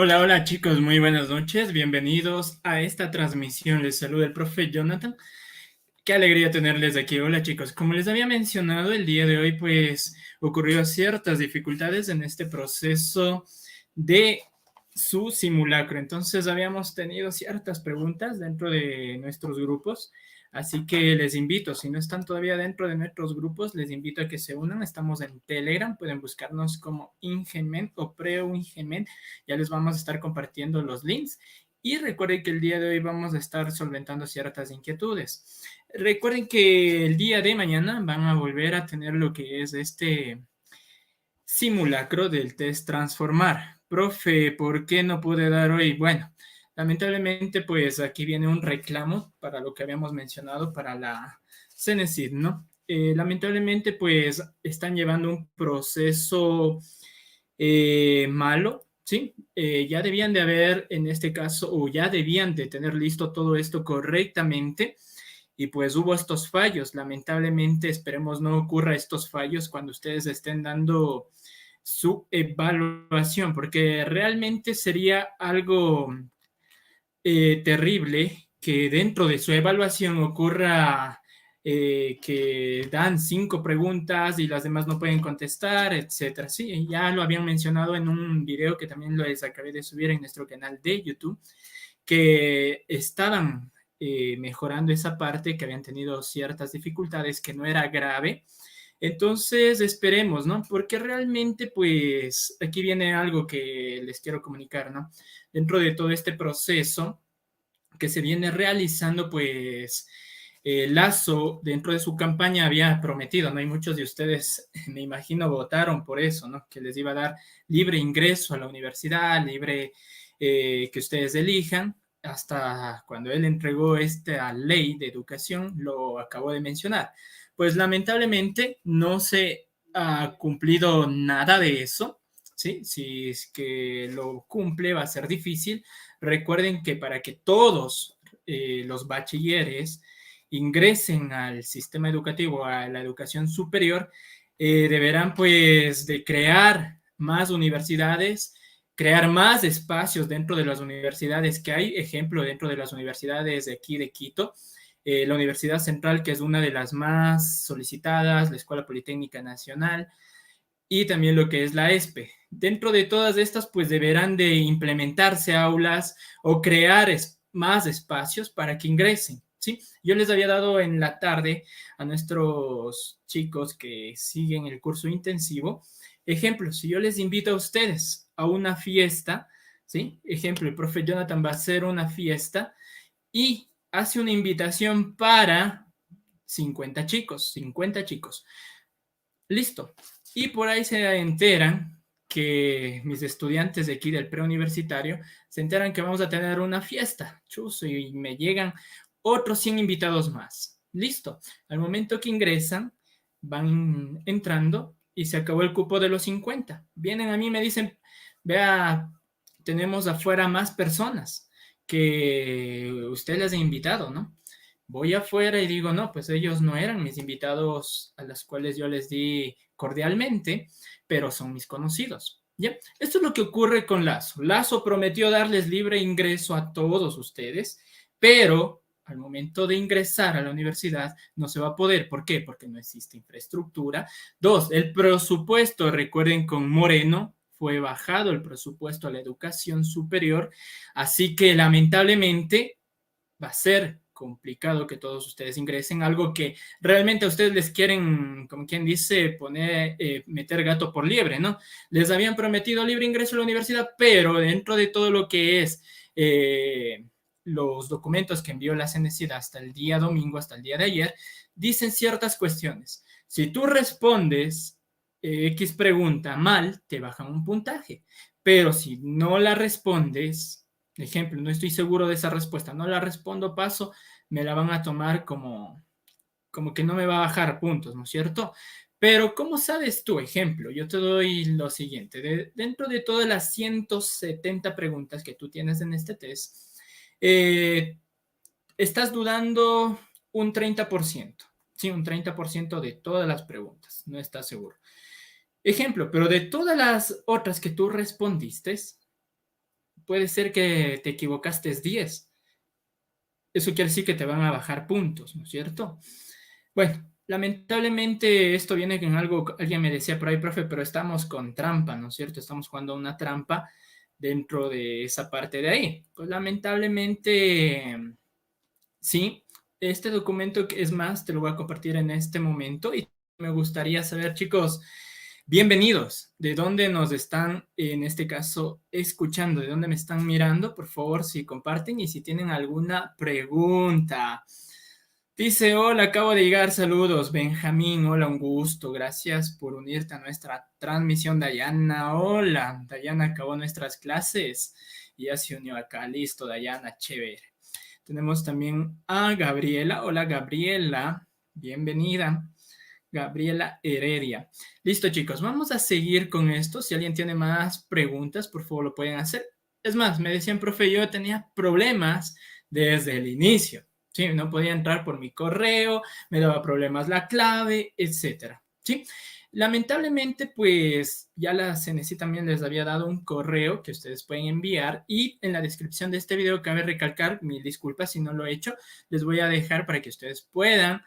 Hola, hola chicos, muy buenas noches, bienvenidos a esta transmisión. Les saluda el profe Jonathan. Qué alegría tenerles aquí. Hola chicos, como les había mencionado, el día de hoy pues ocurrió ciertas dificultades en este proceso de su simulacro. Entonces habíamos tenido ciertas preguntas dentro de nuestros grupos, así que les invito, si no están todavía dentro de nuestros grupos, les invito a que se unan. Estamos en Telegram, pueden buscarnos como Ingemen o Preo-Ingemen, ya les vamos a estar compartiendo los links. Y recuerden que el día de hoy vamos a estar solventando ciertas inquietudes. Recuerden que el día de mañana van a volver a tener lo que es este simulacro del test transformar. Profe, ¿por qué no pude dar hoy? Bueno, lamentablemente pues aquí viene un reclamo para lo que habíamos mencionado para la Cenecit, ¿no? Lamentablemente pues están llevando un proceso malo, ¿sí? Ya debían de haber en este caso, o ya debían de tener listo todo esto correctamente, y pues hubo estos fallos. Lamentablemente, esperemos no ocurra estos fallos cuando ustedes estén dando su evaluación, porque realmente sería algo terrible que dentro de su evaluación ocurra que dan 5 preguntas y las demás no pueden contestar, etcétera. Sí, ya lo habían mencionado en un video que también les acabé de subir en nuestro canal de YouTube, que estaban mejorando esa parte, que habían tenido ciertas dificultades, que no era grave. Entonces, esperemos, ¿no? Porque realmente, pues, aquí viene algo que les quiero comunicar, ¿no? Dentro de todo este proceso que se viene realizando, pues, Lazo, dentro de su campaña, había prometido, ¿no? Y muchos de ustedes, me imagino, votaron por eso, ¿no? Que les iba a dar libre ingreso a la universidad, libre que ustedes elijan. Hasta cuando él entregó esta ley de educación, lo acabo de mencionar. Pues lamentablemente no se ha cumplido nada de eso, ¿sí? Si es que lo cumple, va a ser difícil. Recuerden que para que todos los bachilleres ingresen al sistema educativo, a la educación superior, deberán pues de crear más universidades, crear más espacios dentro de las universidades que hay. Ejemplo, dentro de las universidades de aquí de Quito, la Universidad Central, que es una de las más solicitadas, la Escuela Politécnica Nacional, y también lo que es la ESPE. Dentro de todas estas, pues deberán de implementarse aulas o crear más espacios para que ingresen, ¿sí? Yo les había dado en la tarde a nuestros chicos que siguen el curso intensivo, ejemplo, si yo les invito a ustedes a una fiesta, ¿sí? Ejemplo, el profe Jonathan va a hacer una fiesta y hace una invitación para 50 chicos, 50 chicos. Listo. Y por ahí se enteran que mis estudiantes de aquí del preuniversitario se enteran que vamos a tener una fiesta, chuzo, y me llegan otros 100 invitados más. Listo. Al momento que ingresan, van entrando y se acabó el cupo de los 50. Vienen a mí y me dicen, vea, tenemos afuera más personas que usted les ha invitado, ¿no? Voy afuera y digo, no, pues ellos no eran mis invitados a los cuales yo les di cordialmente, pero son mis conocidos. ¿Ya? Esto es lo que ocurre con Lazo. Lazo prometió darles libre ingreso a todos ustedes, pero al momento de ingresar a la universidad no se va a poder. ¿Por qué? Porque no existe infraestructura. Dos, el presupuesto, recuerden, con Moreno fue bajado el presupuesto a la educación superior, así que lamentablemente va a ser complicado que todos ustedes ingresen, algo que realmente a ustedes les quieren, como quien dice, poner, meter gato por liebre, ¿no? Les habían prometido libre ingreso a la universidad, pero dentro de todo lo que es los documentos que envió la CNCID hasta el día domingo, hasta el día de ayer, dicen ciertas cuestiones. Si tú respondes X pregunta mal, te bajan un puntaje, pero si no la respondes, ejemplo, no estoy seguro de esa respuesta, no la respondo, paso, me la van a tomar como que no me va a bajar puntos, ¿no es cierto? Pero, ¿cómo sabes tú? Ejemplo, yo te doy lo siguiente. Dentro de todas las 170 preguntas que tú tienes en este test, eh, estás dudando un 30%. Sí, un 30% de todas las preguntas. No estás seguro. Ejemplo, pero de todas las otras que tú respondiste, puede ser que te equivocaste 10. Eso quiere decir que te van a bajar puntos, ¿no es cierto? Bueno, lamentablemente esto viene con algo, alguien me decía por ahí, profe, pero estamos con trampa, ¿no es cierto? Estamos jugando una trampa dentro de esa parte de ahí. Pues lamentablemente, sí, este documento que es más, te lo voy a compartir en este momento y me gustaría saber, chicos, bienvenidos, ¿de dónde nos están, en este caso, escuchando? ¿De dónde me están mirando? Por favor, si comparten y si tienen alguna pregunta. Dice, hola, acabo de llegar, saludos, Benjamín, hola, un gusto, gracias por unirte a nuestra transmisión, Dayana, hola, Dayana acabó nuestras clases y ya se unió acá, listo, Dayana, chévere. Tenemos también a Gabriela, hola, Gabriela, bienvenida. Gabriela Heredia. Listo, chicos, vamos a seguir con esto. Si alguien tiene más preguntas, por favor, lo pueden hacer. Es más, me decían, profe, yo tenía problemas desde el inicio. Sí, no podía entrar por mi correo, me daba problemas la clave, etcétera. Sí, lamentablemente, pues ya la CNC también les había dado un correo que ustedes pueden enviar y en la descripción de este video cabe recalcar, mil disculpas si no lo he hecho, les voy a dejar para que ustedes puedan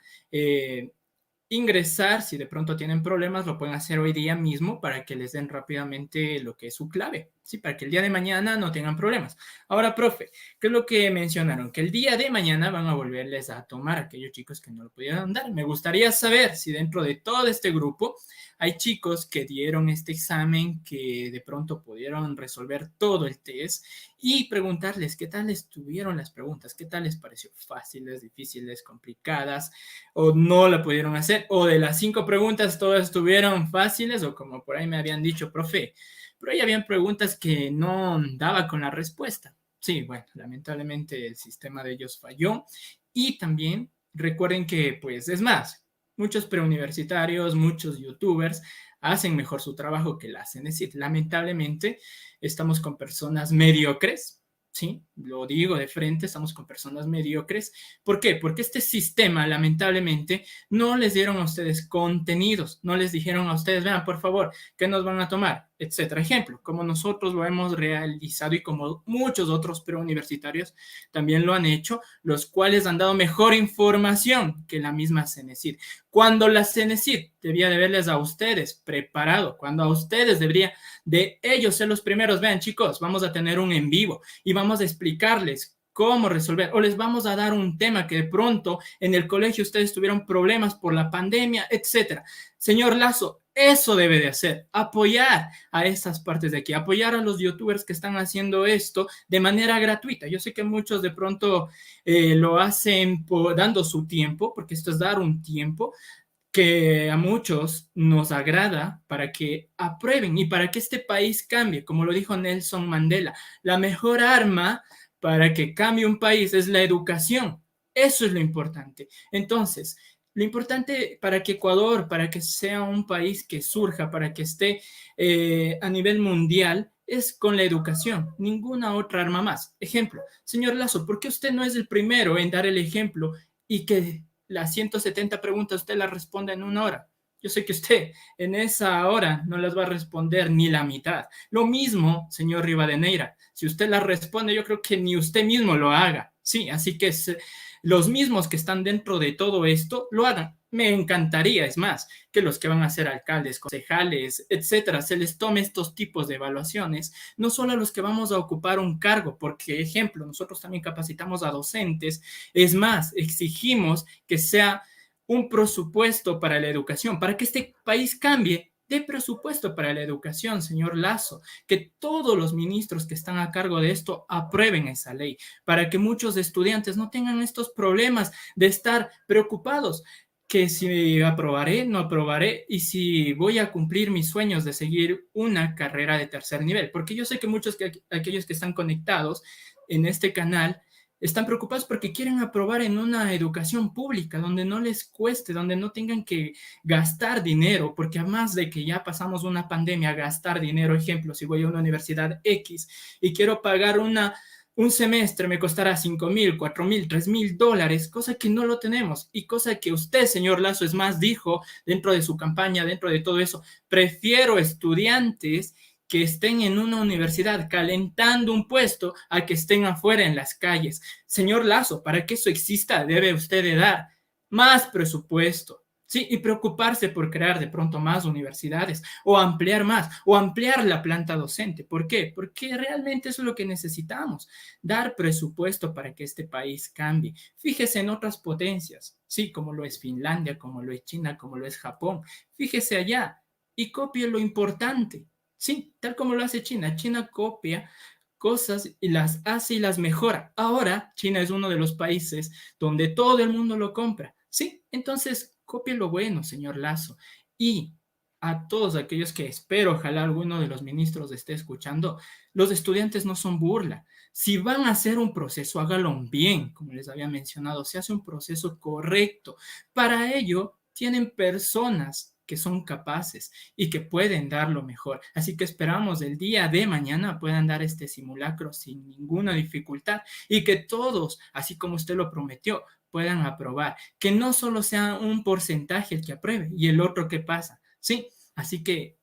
ingresar, si de pronto tienen problemas, lo pueden hacer hoy día mismo para que les den rápidamente lo que es su clave, ¿sí? Para que el día de mañana no tengan problemas. Ahora, profe, ¿qué es lo que mencionaron? Que el día de mañana van a volverles a tomar a aquellos chicos que no lo pudieron dar. Me gustaría saber si dentro de todo este grupo hay chicos que dieron este examen, que de pronto pudieron resolver todo el test y preguntarles qué tal estuvieron las preguntas, qué tal les pareció, fáciles, difíciles, complicadas, o no la pudieron hacer, o de las 5 preguntas todas estuvieron fáciles, o como por ahí me habían dicho, profe, pero ahí habían preguntas que no daba con la respuesta. Sí, bueno, lamentablemente el sistema de ellos falló y también recuerden que, pues, es más, muchos preuniversitarios, muchos youtubers hacen mejor su trabajo que la hacen. Es decir, lamentablemente estamos con personas mediocres, sí, lo digo de frente, estamos con personas mediocres. ¿Por qué? Porque este sistema, lamentablemente, no les dieron a ustedes contenidos, no les dijeron a ustedes, vean, por favor, ¿qué nos van a tomar? Etcétera. Ejemplo, como nosotros lo hemos realizado y como muchos otros preuniversitarios también lo han hecho, los cuales han dado mejor información que la misma CENESID. Cuando la CENESID debía de verles a ustedes preparado, cuando a ustedes debería de ellos ser los primeros, vean chicos, vamos a tener un en vivo y vamos a explicarles cómo resolver, o les vamos a dar un tema que de pronto en el colegio ustedes tuvieron problemas por la pandemia, etcétera. Señor Lazo, eso debe de hacer, apoyar a estas partes de aquí, apoyar a los youtubers que están haciendo esto de manera gratuita. Yo sé que muchos de pronto lo hacen dando su tiempo, porque esto es dar un tiempo, que a muchos nos agrada para que aprueben y para que este país cambie, como lo dijo Nelson Mandela, la mejor arma para que cambie un país es la educación. Eso es lo importante. Entonces, lo importante para que Ecuador, para que sea un país que surja, para que esté a nivel mundial, es con la educación, ninguna otra arma más. Ejemplo, señor Lazo, ¿por qué usted no es el primero en dar el ejemplo y que las 170 preguntas usted las responde en 1 hora? Yo sé que usted en esa hora no las va a responder ni la mitad. Lo mismo, señor Rivadeneira, si usted las responde, yo creo que ni usted mismo lo haga. Sí, así que los mismos que están dentro de todo esto lo hagan. Me encantaría, es más, que los que van a ser alcaldes, concejales, etcétera, se les tome estos tipos de evaluaciones, no solo a los que vamos a ocupar un cargo, porque, ejemplo, nosotros también capacitamos a docentes, es más, exigimos que sea un presupuesto para la educación, para que este país cambie, de presupuesto para la educación, señor Lazo, que todos los ministros que están a cargo de esto aprueben esa ley, para que muchos estudiantes no tengan estos problemas de estar preocupados, que si aprobaré, no aprobaré, y si voy a cumplir mis sueños de seguir una carrera de tercer nivel, porque yo sé que muchos aquellos que están conectados en este canal están preocupados porque quieren aprobar en una educación pública, donde no les cueste, donde no tengan que gastar dinero, porque además de que ya pasamos una pandemia, gastar dinero, ejemplo, si voy a una universidad X y quiero pagar un semestre me costará $5,000, $4,000, $3,000, cosa que no lo tenemos y cosa que usted, señor Lazo, es más, dijo dentro de su campaña, dentro de todo eso, prefiero estudiantes que estén en una universidad calentando un puesto a que estén afuera en las calles. Señor Lazo, para que eso exista, debe usted de dar más presupuesto. Sí, y preocuparse por crear de pronto más universidades o ampliar más o ampliar la planta docente. ¿Por qué? Porque realmente eso es lo que necesitamos, dar presupuesto para que este país cambie. Fíjese en otras potencias, sí, como lo es Finlandia, como lo es China, como lo es Japón. Fíjese allá y copie lo importante. Sí, tal como lo hace China. China copia cosas y las hace y las mejora. Ahora China es uno de los países donde todo el mundo lo compra. Sí, entonces copie lo bueno, señor Lazo. Y a todos aquellos que espero, ojalá alguno de los ministros esté escuchando, los estudiantes no son burla. Si van a hacer un proceso, hágalo bien, como les había mencionado, se hace un proceso correcto. Para ello, tienen personas que son capaces y que pueden dar lo mejor. Así que esperamos el día de mañana puedan dar este simulacro sin ninguna dificultad y que todos, así como usted lo prometió, puedan aprobar. Que no solo sea un porcentaje el que apruebe y el otro que pasa. Sí, así que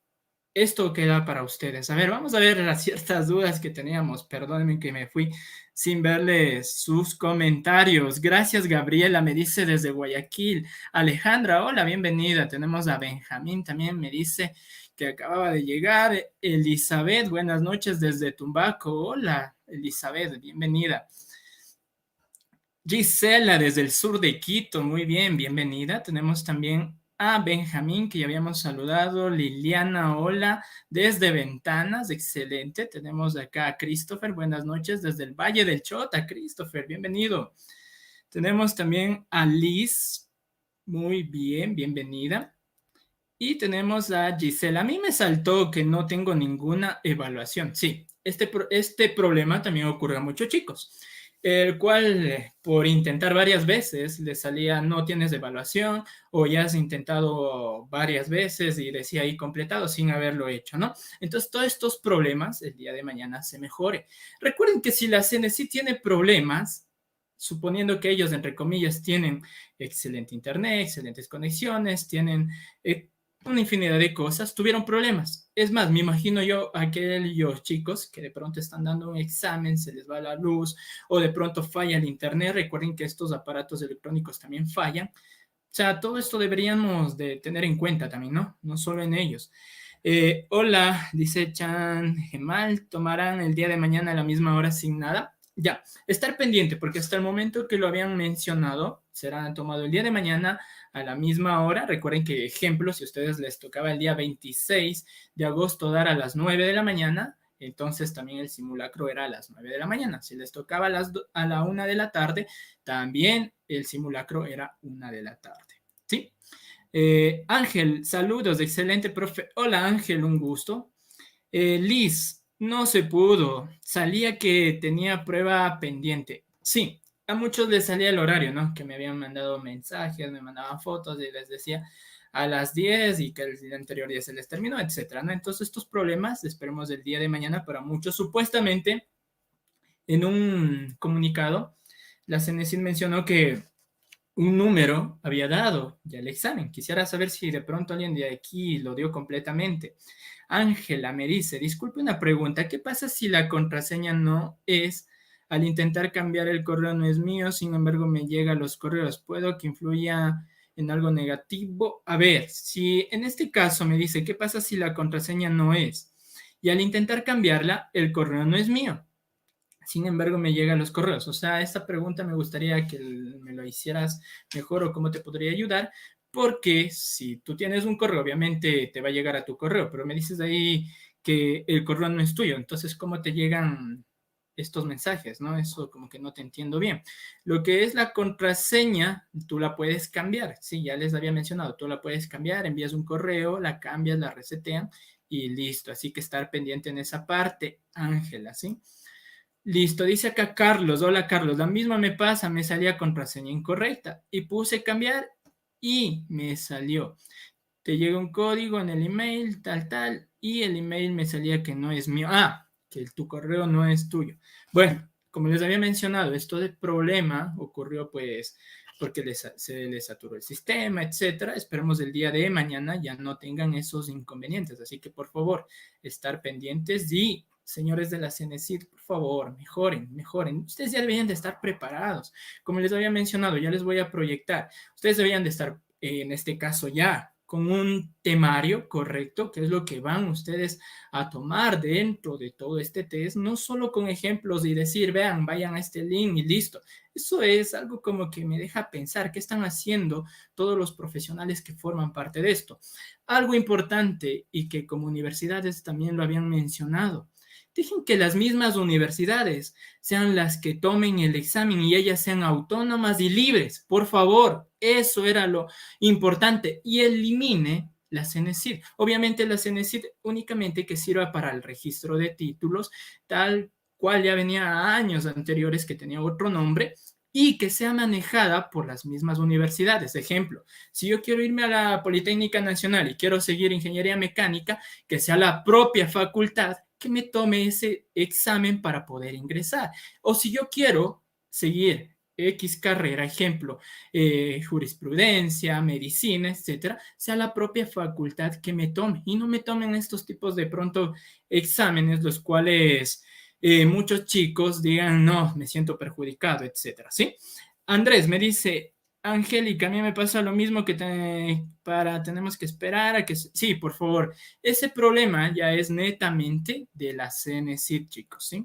esto queda para ustedes. A ver, vamos a ver las ciertas dudas que teníamos. Perdónenme que me fui sin verles sus comentarios. Gracias, Gabriela, me dice desde Guayaquil. Alejandra, hola, bienvenida. Tenemos a Benjamín también, me dice que acababa de llegar. Elizabeth, buenas noches desde Tumbaco. Hola, Elizabeth, bienvenida. Gisela, desde el sur de Quito, muy bien, bienvenida. Tenemos también a Benjamín, que ya habíamos saludado. Liliana, hola, desde Ventanas, excelente. Tenemos acá a Christopher, buenas noches, desde el Valle del Chota. Christopher, bienvenido. Tenemos también a Liz, muy bien, bienvenida. Y tenemos a Gisela. A mí me saltó que no tengo ninguna evaluación. Sí, este problema también ocurre a muchos chicos, el cual por intentar varias veces le salía no tienes evaluación o ya has intentado varias veces y decía ahí completado sin haberlo hecho, ¿no? Entonces todos estos problemas el día de mañana se mejore. Recuerden que si la CNC tiene problemas, suponiendo que ellos, entre comillas, tienen excelente internet, excelentes conexiones, tienen una infinidad de cosas, tuvieron problemas. Es más, me imagino yo aquellos chicos que de pronto están dando un examen, se les va la luz o de pronto falla el internet. Recuerden que estos aparatos electrónicos también fallan. O sea, todo esto deberíamos de tener en cuenta también, ¿no? No solo en ellos. Hola, dice Chan Gemal, ¿tomarán el día de mañana a la misma hora sin nada? Ya, estar pendiente, porque hasta el momento que lo habían mencionado, será tomado el día de mañana a la misma hora. Recuerden que, ejemplo, si a ustedes les tocaba el día 26 de agosto dar a las 9 de la mañana, entonces también el simulacro era a las 9 de la mañana. Si les tocaba a la 1 de la tarde, también el simulacro era 1 de la tarde. ¿Sí? Ángel, saludos, excelente, profe. Hola Ángel, un gusto. Liz, no se pudo. Salía que tenía prueba pendiente. Sí, a muchos les salía el horario, ¿no? Que me habían mandado mensajes, me mandaban fotos y les decía a las 10 y que el día anterior ya se les terminó, etcétera, ¿no? Entonces estos problemas, esperemos el día de mañana para muchos, supuestamente en un comunicado, la CNECIN mencionó que un número había dado ya el examen. Quisiera saber si de pronto alguien de aquí lo dio completamente. Ángela me dice, disculpe una pregunta, ¿qué pasa si la contraseña no es, al intentar cambiar el correo no es mío, sin embargo me llegan los correos? ¿Puedo que influya en algo negativo? A ver, si en este caso me dice, ¿qué pasa si la contraseña no es? Y al intentar cambiarla, el correo no es mío. Sin embargo, me llegan los correos. O sea, esta pregunta me gustaría que me lo hicieras mejor o cómo te podría ayudar, porque si tú tienes un correo, obviamente te va a llegar a tu correo, pero me dices ahí que el correo no es tuyo. Entonces, ¿cómo te llegan estos mensajes? ¿No? Eso como que no te entiendo bien. Lo que es la contraseña, tú la puedes cambiar. Sí, ya les había mencionado, tú la puedes cambiar, envías un correo, la cambias, la resetean y listo. Así que estar pendiente en esa parte, Ángela, ¿sí? Listo, dice acá Carlos, hola Carlos, la misma me pasa, me salía contraseña incorrecta y puse cambiar y me salió. Te llega un código en el email, tal, y el email me salía que no es mío. Ah, que tu correo no es tuyo. Bueno, como les había mencionado, esto de problema ocurrió pues porque se les saturó el sistema, etcétera. Esperemos el día de mañana ya no tengan esos inconvenientes. Así que, por favor, estar pendientes y, señores de la CENESID, por favor, mejoren, mejoren. Ustedes ya deberían de estar preparados. Como les había mencionado, ya les voy a proyectar. Ustedes deberían de estar, en este caso, ya con un temario correcto, que es lo que van ustedes a tomar dentro de todo este test, no solo con ejemplos y decir, vean, vayan a este link y listo. Eso es algo como que me deja pensar qué están haciendo todos los profesionales que forman parte de esto. Algo importante y que como universidades también lo habían mencionado. Dejen que las mismas universidades sean las que tomen el examen y ellas sean autónomas y libres. Por favor, eso era lo importante. Y elimine la CENESID. Obviamente la CENESID únicamente que sirva para el registro de títulos, tal cual ya venía años anteriores que tenía otro nombre, y que sea manejada por las mismas universidades. Ejemplo, si yo quiero irme a la Politécnica Nacional y quiero seguir ingeniería mecánica, que sea la propia facultad que me tome ese examen para poder ingresar. O si yo quiero seguir X carrera, ejemplo, jurisprudencia, medicina, etcétera, sea la propia facultad que me tome y no me tomen estos tipos de pronto exámenes, los cuales muchos chicos digan, no, me siento perjudicado, etcétera, ¿sí? Andrés me dice, Angélica, a mí me pasa lo mismo que tenemos que esperar a que... Sí, por favor, ese problema ya es netamente de la CENESID, chicos, ¿sí?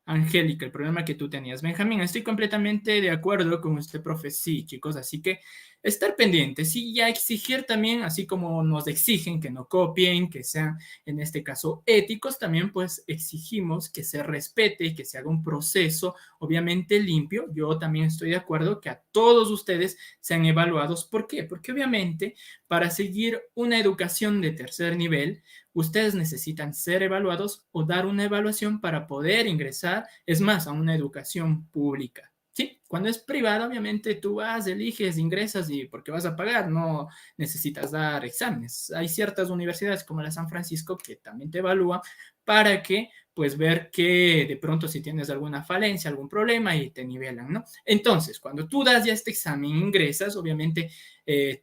Angélica, el problema que tú tenías. Benjamín, estoy completamente de acuerdo con usted, profe. Sí, chicos, así que estar pendientes y ya exigir también, así como nos exigen que no copien, que sean, en este caso, éticos, también pues exigimos que se respete y que se haga un proceso, obviamente limpio. Yo también estoy de acuerdo que a todos ustedes sean evaluados. ¿Por qué? Porque obviamente para seguir una educación de tercer nivel, ustedes necesitan ser evaluados o dar una evaluación para poder ingresar, es más, a una educación pública. Sí, cuando es privada, obviamente tú vas, eliges, ingresas y porque vas a pagar, no necesitas dar exámenes. Hay ciertas universidades como la San Francisco que también te evalúan para que pues ver que de pronto si tienes alguna falencia, algún problema y te nivelan, ¿no? Entonces, cuando tú das ya este examen, ingresas, obviamente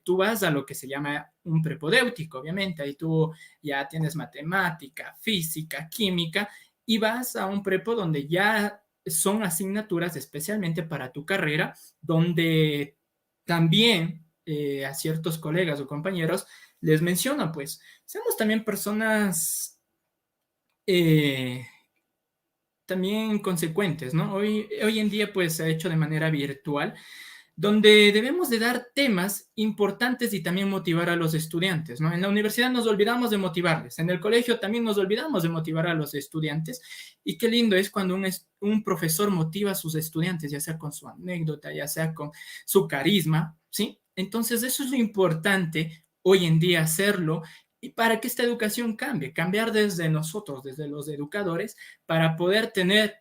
tú vas a lo que se llama un prepodéutico, obviamente, ahí tú ya tienes matemática, física, química y vas a un prepo donde ya son asignaturas especialmente para tu carrera, donde también a ciertos colegas o compañeros les menciona, pues, seamos también personas eh, también consecuentes, ¿no? Hoy en día, pues, se ha hecho de manera virtual, donde debemos de dar temas importantes y también motivar a los estudiantes, ¿no? En la universidad nos olvidamos de motivarles, en el colegio también nos olvidamos de motivar a los estudiantes, y qué lindo es cuando un profesor motiva a sus estudiantes, ya sea con su anécdota, ya sea con su carisma, ¿sí? Entonces eso es lo importante hoy en día hacerlo, y para que esta educación cambie, cambiar desde nosotros, desde los educadores, para poder tener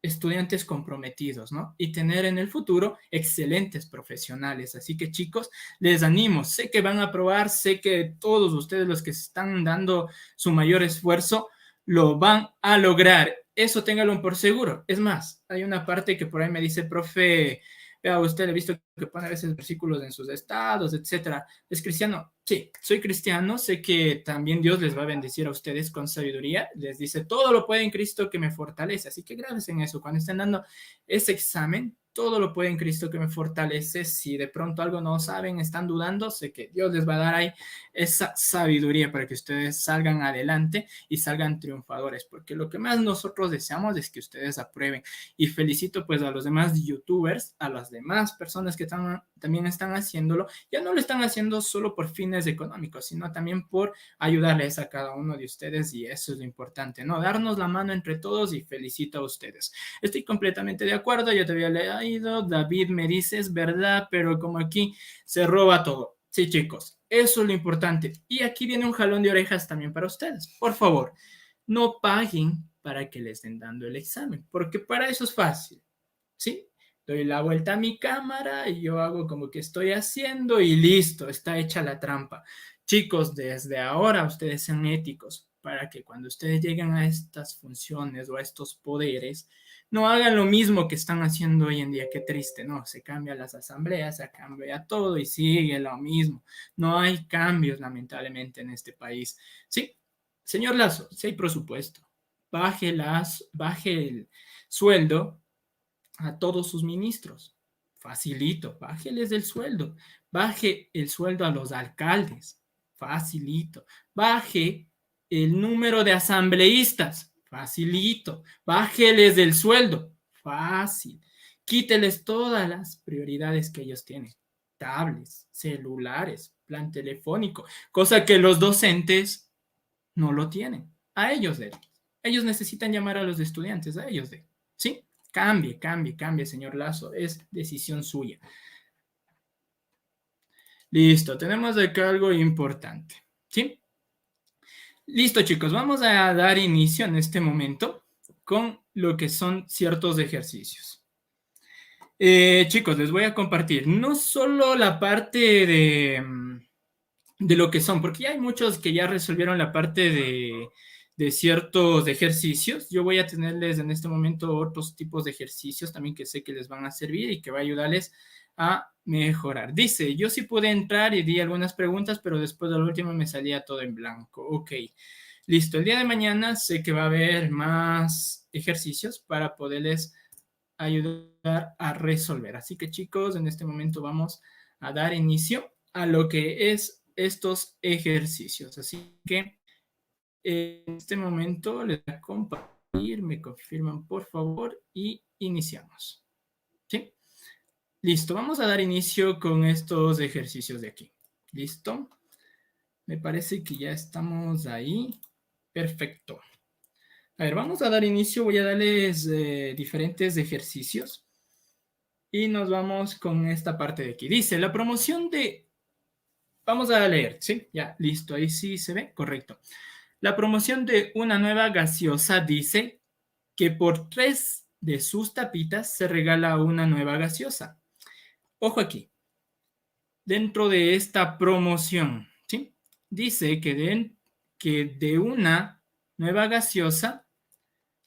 estudiantes comprometidos, ¿no? Y tener en el futuro excelentes profesionales. Así que chicos, les animo, sé que van a probar, sé que todos ustedes los que están dando su mayor esfuerzo, lo van a lograr. Eso téngalo por seguro. Es más, hay una parte que por ahí me dice, profe, vea usted, he visto que pone a veces versículos en sus estados, etcétera. ¿Es cristiano? Sí, soy cristiano, sé que también Dios les va a bendecir a ustedes con sabiduría, les dice, todo lo puede en Cristo que me fortalece, así que graves en eso, cuando estén dando ese examen, todo lo puede en Cristo que me fortalece, si de pronto algo no saben, están dudando, sé que Dios les va a dar ahí esa sabiduría para que ustedes salgan adelante y salgan triunfadores, porque lo que más nosotros deseamos es que ustedes aprueben, y felicito pues a los demás youtubers, a las demás personas que también están haciéndolo, ya no lo están haciendo solo por fines económicos, sino también por ayudarles a cada uno de ustedes, y eso es lo importante, ¿no? Darnos la mano entre todos, y felicito a ustedes. Estoy completamente de acuerdo, yo te había leído, David me dice, es verdad, pero como aquí se roba todo. Sí, chicos, eso es lo importante. Y aquí viene un jalón de orejas también para ustedes. Por favor, no paguen para que les estén dando el examen, porque para eso es fácil, ¿sí? Doy la vuelta a mi cámara y yo hago como que estoy haciendo y listo, está hecha la trampa. Chicos, desde ahora ustedes sean éticos. para que cuando ustedes lleguen a estas funciones o a estos poderes, no hagan lo mismo que están haciendo hoy en día. Qué triste, ¿no? Se cambian las asambleas, se cambia todo y sigue lo mismo. No hay cambios, lamentablemente, en este país. Sí, señor Lazo, si hay presupuesto, baje el sueldo a todos sus ministros. Facilito, bájeles el sueldo. Baje el sueldo a los alcaldes. Facilito. Baje el número de asambleístas. Facilito. Bájeles el sueldo. Fácil. Quíteles todas las prioridades que ellos tienen. Tablets, celulares, plan telefónico, cosa que los docentes no lo tienen. A ellos de. Ellos necesitan llamar a los estudiantes, a ellos de. ¿Sí? Cambie, cambie, cambie, señor Lazo. Es decisión suya. Listo, tenemos acá algo importante. ¿Sí? Listo, chicos. Vamos a dar inicio en este momento con lo que son ciertos ejercicios. Chicos, les voy a compartir no solo la parte de lo que son, porque ya hay muchos que ya resolvieron la parte de ciertos ejercicios. Yo voy a tenerles en este momento otros tipos de ejercicios también que sé que les van a servir y que va a ayudarles a mejorar. Dice, yo sí pude entrar y di algunas preguntas, pero después de la última me salía todo en blanco. Ok, listo. El día de mañana sé que va a haber más ejercicios para poderles ayudar a resolver. Así que chicos, en este momento vamos a dar inicio a lo que es estos ejercicios. Así que en este momento les voy a compartir, me confirman por favor y iniciamos. ¿Sí? Listo, vamos a dar inicio con estos ejercicios de aquí. ¿Listo? Me parece que ya estamos ahí. Perfecto. A ver, vamos a dar inicio, voy a darles diferentes ejercicios y nos vamos con esta parte de aquí. Dice, la promoción de... Vamos a leer, ¿sí? Ya, listo, ahí sí se ve, correcto. La promoción de una nueva gaseosa dice que por 3 de sus tapitas se regala una nueva gaseosa. Ojo aquí, dentro de esta promoción, ¿sí? Dice que de una nueva gaseosa,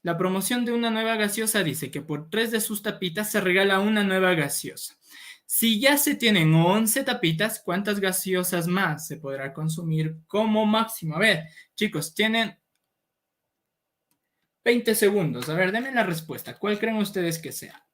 la promoción de una nueva gaseosa dice que por 3 de sus tapitas se regala una nueva gaseosa. Si ya se tienen 11 tapitas, ¿cuántas gaseosas más se podrá consumir como máximo? A ver, chicos, tienen 20 segundos. A ver, denme la respuesta. ¿Cuál creen ustedes que sea?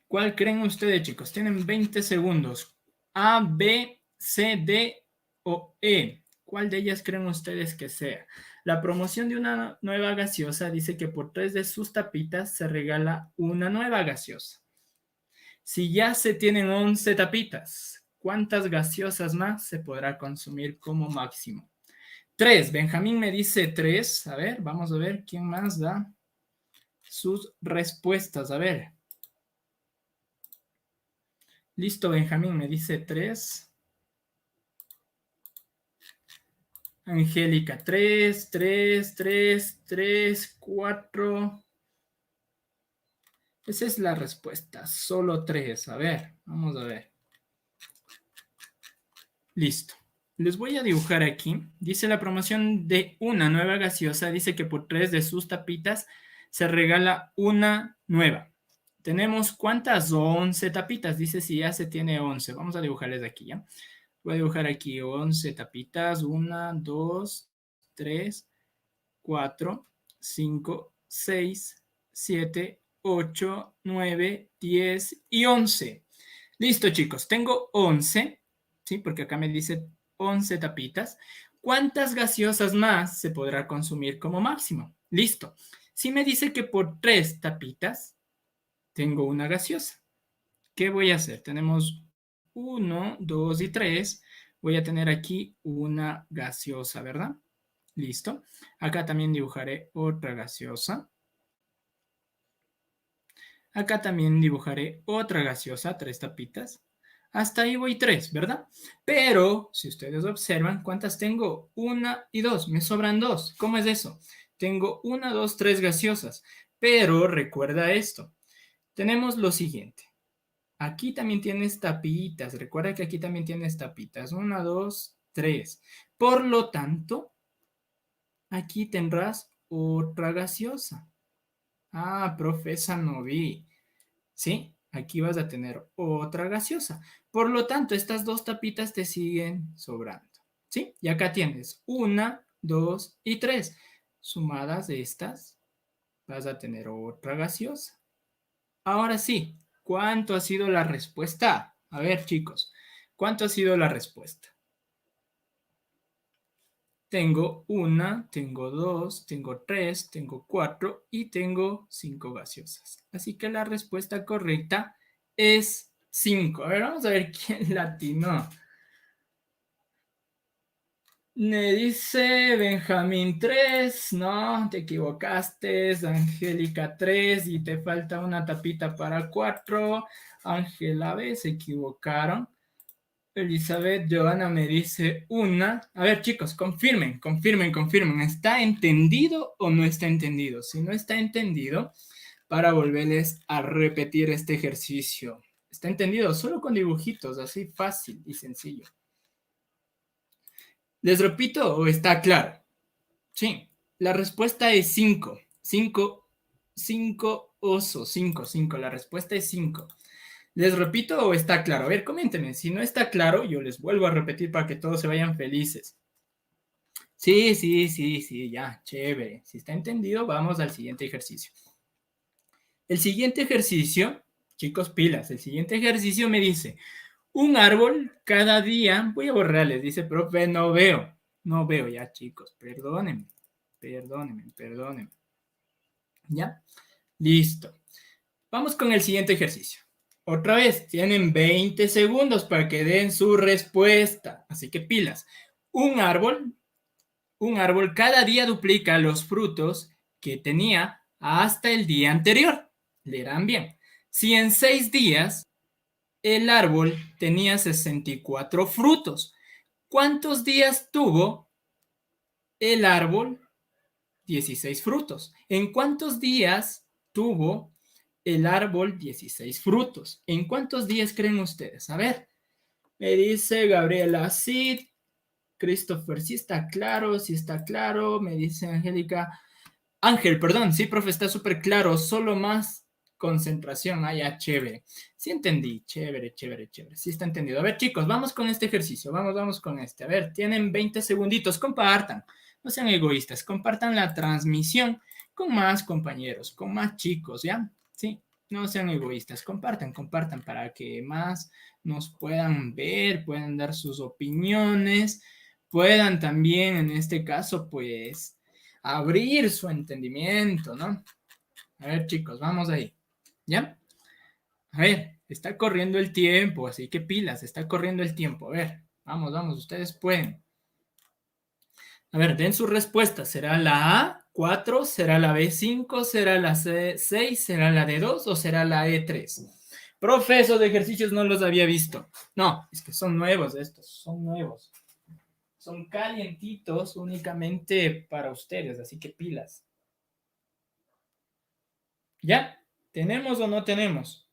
¿Cuál creen ustedes, chicos? Tienen 20 segundos. A, B, C, D o E. ¿Cuál de ellas creen ustedes que sea? La promoción de una nueva gaseosa dice que por 3 de sus tapitas se regala una nueva gaseosa. Si ya se tienen 11 tapitas, ¿cuántas gaseosas más se podrá consumir como máximo? 3. Benjamín me dice 3. A ver, vamos a ver quién más da sus respuestas. A ver. Listo, Benjamín me dice 3. Angélica, 3, 3, 3, 3, 4. Esa es la respuesta, solo 3. A ver, vamos a ver. Listo. Les voy a dibujar aquí. Dice la promoción de una nueva gaseosa. Dice que por 3 de sus tapitas se regala una nueva. Tenemos ¿cuántas? 11 tapitas. Dice si ya se tiene 11. Vamos a dibujarles aquí, ¿ya? Voy a dibujar aquí 11 tapitas. 1, 2, 3, 4, 5, 6, 7, 8, 9, 10 y 11. Listo, chicos. Tengo 11. ¿Sí? Porque acá me dice 11 tapitas. ¿Cuántas gaseosas más se podrá consumir como máximo? Listo. Si me dice que por 3 tapitas tengo una gaseosa, ¿qué voy a hacer? Tenemos 1, 2 y 3. Voy a tener aquí una gaseosa, ¿verdad? Listo. Acá también dibujaré otra gaseosa. Acá también dibujaré otra gaseosa, 3 tapitas. Hasta ahí voy 3, ¿verdad? Pero, si ustedes observan, ¿cuántas tengo? 1 y 2. Me sobran 2. ¿Cómo es eso? Tengo 1, 2, 3 gaseosas. Pero recuerda esto. Tenemos lo siguiente. Aquí también tienes tapitas. Recuerda que aquí también tienes tapitas. 1, 2, 3. Por lo tanto, aquí tendrás otra gaseosa. Ah, profe, esa no vi. ¿Sí? Aquí vas a tener otra gaseosa. Por lo tanto, estas dos tapitas te siguen sobrando. ¿Sí? Y acá tienes 1, 2 y 3. Sumadas de estas, vas a tener otra gaseosa. Ahora sí, ¿cuánto ha sido la respuesta? A ver, chicos, ¿cuánto ha sido la respuesta? Tengo 1, tengo 2, tengo 3, tengo 4 y tengo 5 gaseosas. Así que la respuesta correcta es 5. A ver, vamos a ver quién latinó. Me dice Benjamín 3, no, te equivocaste, Angélica 3 y te falta una tapita para 4. Ángela B, se equivocaron. Elizabeth Joana me dice 1. A ver, chicos, confirmen. ¿Está entendido o no está entendido? Si no está entendido, para volverles a repetir este ejercicio. ¿Está entendido? Solo con dibujitos, así fácil y sencillo. ¿Les repito o está claro? Sí, la respuesta es 5. 5 osos, 5. La respuesta es 5. ¿Les repito o está claro? A ver, coméntenme. Si no está claro, yo les vuelvo a repetir para que todos se vayan felices. Sí, ya, chévere. Si está entendido, vamos al siguiente ejercicio. El siguiente ejercicio, chicos, pilas, el siguiente ejercicio me dice, un árbol cada día, voy a borrarles, dice, profe, no veo ya, chicos, perdónenme. ¿Ya? Listo. Vamos con el siguiente ejercicio. Otra vez, tienen 20 segundos para que den su respuesta. Así que pilas. Un árbol cada día duplica los frutos que tenía hasta el día anterior. Leerán bien. Si en 6 días el árbol tenía 64 frutos, ¿cuántos días tuvo el árbol 16 frutos? ¿En cuántos días tuvo el árbol 16 frutos? ¿En cuántos días creen ustedes? A ver, me dice Gabriela, sí, Christopher, sí está claro, me dice Angélica, Ángel, perdón, sí, profe, está súper claro, solo más concentración, ya, chévere. Sí entendí, chévere, sí está entendido. A ver, chicos, vamos con este ejercicio, vamos con este. A ver, tienen 20 segunditos, compartan, no sean egoístas, compartan la transmisión con más compañeros, con más chicos, ¿ya? Sí, no sean egoístas, compartan para que más nos puedan ver, puedan dar sus opiniones, puedan también, en este caso, pues abrir su entendimiento, ¿no? A ver, chicos, vamos ahí. ¿Ya? A ver, está corriendo el tiempo, así que pilas, está corriendo el tiempo. A ver, vamos, ustedes pueden. A ver, den su respuesta. ¿Será la A, 4? ¿Será la B, 5? ¿Será la C, 6? ¿Será la D, 2? ¿O será la E, 3? Profe, esos de ejercicios no los había visto. No, es que son nuevos estos, son nuevos. Son calientitos únicamente para ustedes, así que pilas. ¿Ya? ¿Tenemos o no tenemos?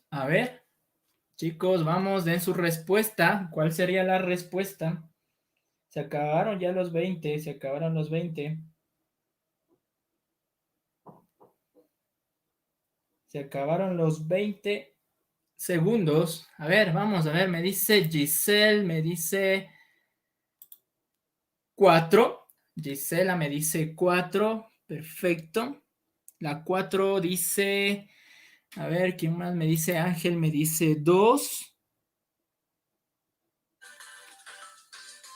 A ver, chicos, vamos, den su respuesta. ¿Cuál sería la respuesta? Se acabaron ya los 20, se acabaron los 20. Se acabaron los 20 segundos. A ver, vamos a ver, me dice Giselle, me dice 4. Gisela me dice 4. Perfecto. La 4 dice, a ver, ¿quién más me dice? Ángel me dice 2.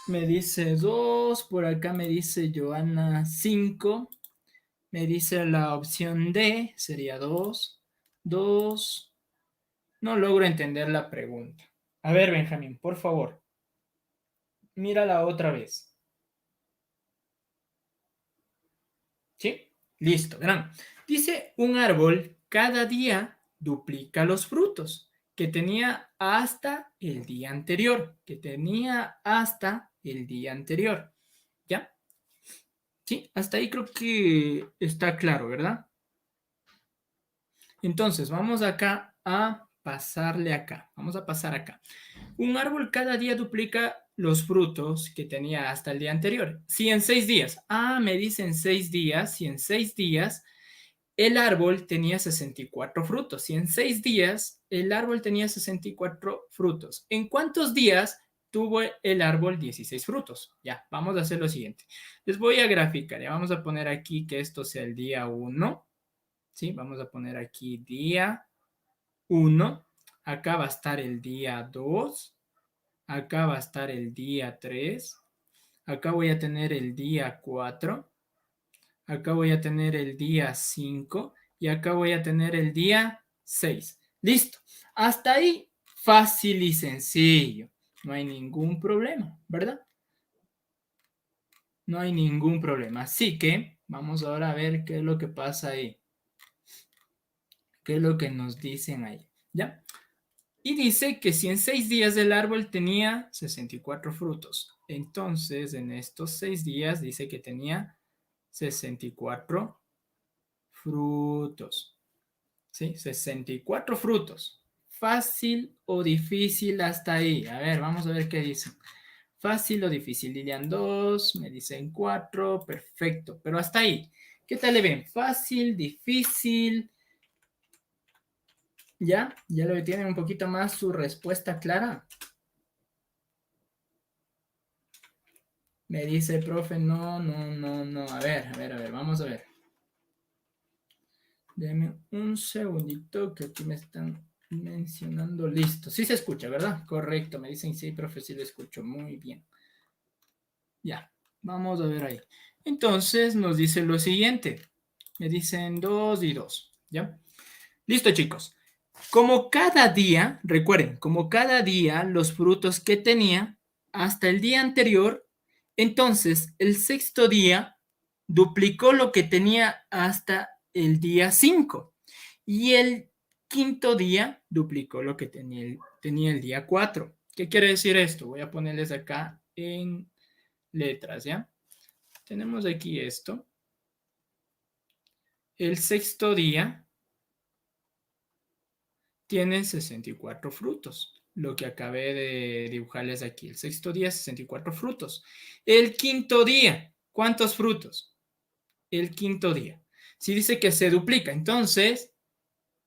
Me dice 2. Por acá me dice Joana 5. Me dice la opción D, sería 2. 2. No logro entender la pregunta. A ver, Benjamín, por favor. Mírala otra vez. ¿Sí? Listo, verán. Dice un árbol cada día duplica los frutos que tenía hasta el día anterior. ¿Ya? Sí, hasta ahí creo que está claro, ¿verdad? Entonces, vamos acá a pasarle acá. Vamos a pasar acá. Un árbol cada día duplica los frutos que tenía hasta el día anterior. Si en 6 días, me dicen 6 días, si en 6 días el árbol tenía 64 frutos. Si en 6 días el árbol tenía 64 frutos, ¿en cuántos días tuvo el árbol 16 frutos? Ya, vamos a hacer lo siguiente. Les voy a graficar. Ya vamos a poner aquí que esto sea el día 1. ¿Sí? Vamos a poner aquí día 1. Acá va a estar el día 2. Acá va a estar el día 3. Acá voy a tener el día 4. Acá voy a tener el día 5 y acá voy a tener el día 6. Listo. Hasta ahí, fácil y sencillo. No hay ningún problema, ¿verdad? No hay ningún problema. Así que vamos ahora a ver qué es lo que pasa ahí. ¿Qué es lo que nos dicen ahí? ¿Ya? Y dice que si en 6 días el árbol tenía 64 frutos. Entonces, en estos 6 días dice que tenía 64 frutos. ¿Sí? 64 frutos. ¿Fácil o difícil hasta ahí? A ver, vamos a ver qué dicen. Fácil o difícil. Lilian 2, me dicen 4, perfecto. Pero hasta ahí. ¿Qué tal le ven? ¿Fácil, difícil? ¿Ya? ¿Ya lo tienen un poquito más su respuesta clara? Me dice, profe, no, no, no, no. A ver, vamos a ver. Denme un segundito que aquí me están mencionando. Listo. Sí se escucha, ¿verdad? Correcto. Me dicen, sí, profe, sí lo escucho. Muy bien. Ya. Vamos a ver ahí. Entonces nos dice lo siguiente. Me dicen 2 y 2. ¿Ya? Listo, chicos. Como cada día, recuerden, como cada día los frutos que tenía hasta el día anterior, entonces el sexto día duplicó lo que tenía hasta el día 5 y el quinto día duplicó lo que tenía el día 4. ¿Qué quiere decir esto? Voy a ponerles acá en letras, ¿ya? Tenemos aquí esto. El sexto día tiene 64 frutos, lo que acabé de dibujarles aquí. El sexto día, 64 frutos. El quinto día, ¿cuántos frutos? El quinto día. Si dice que se duplica, entonces,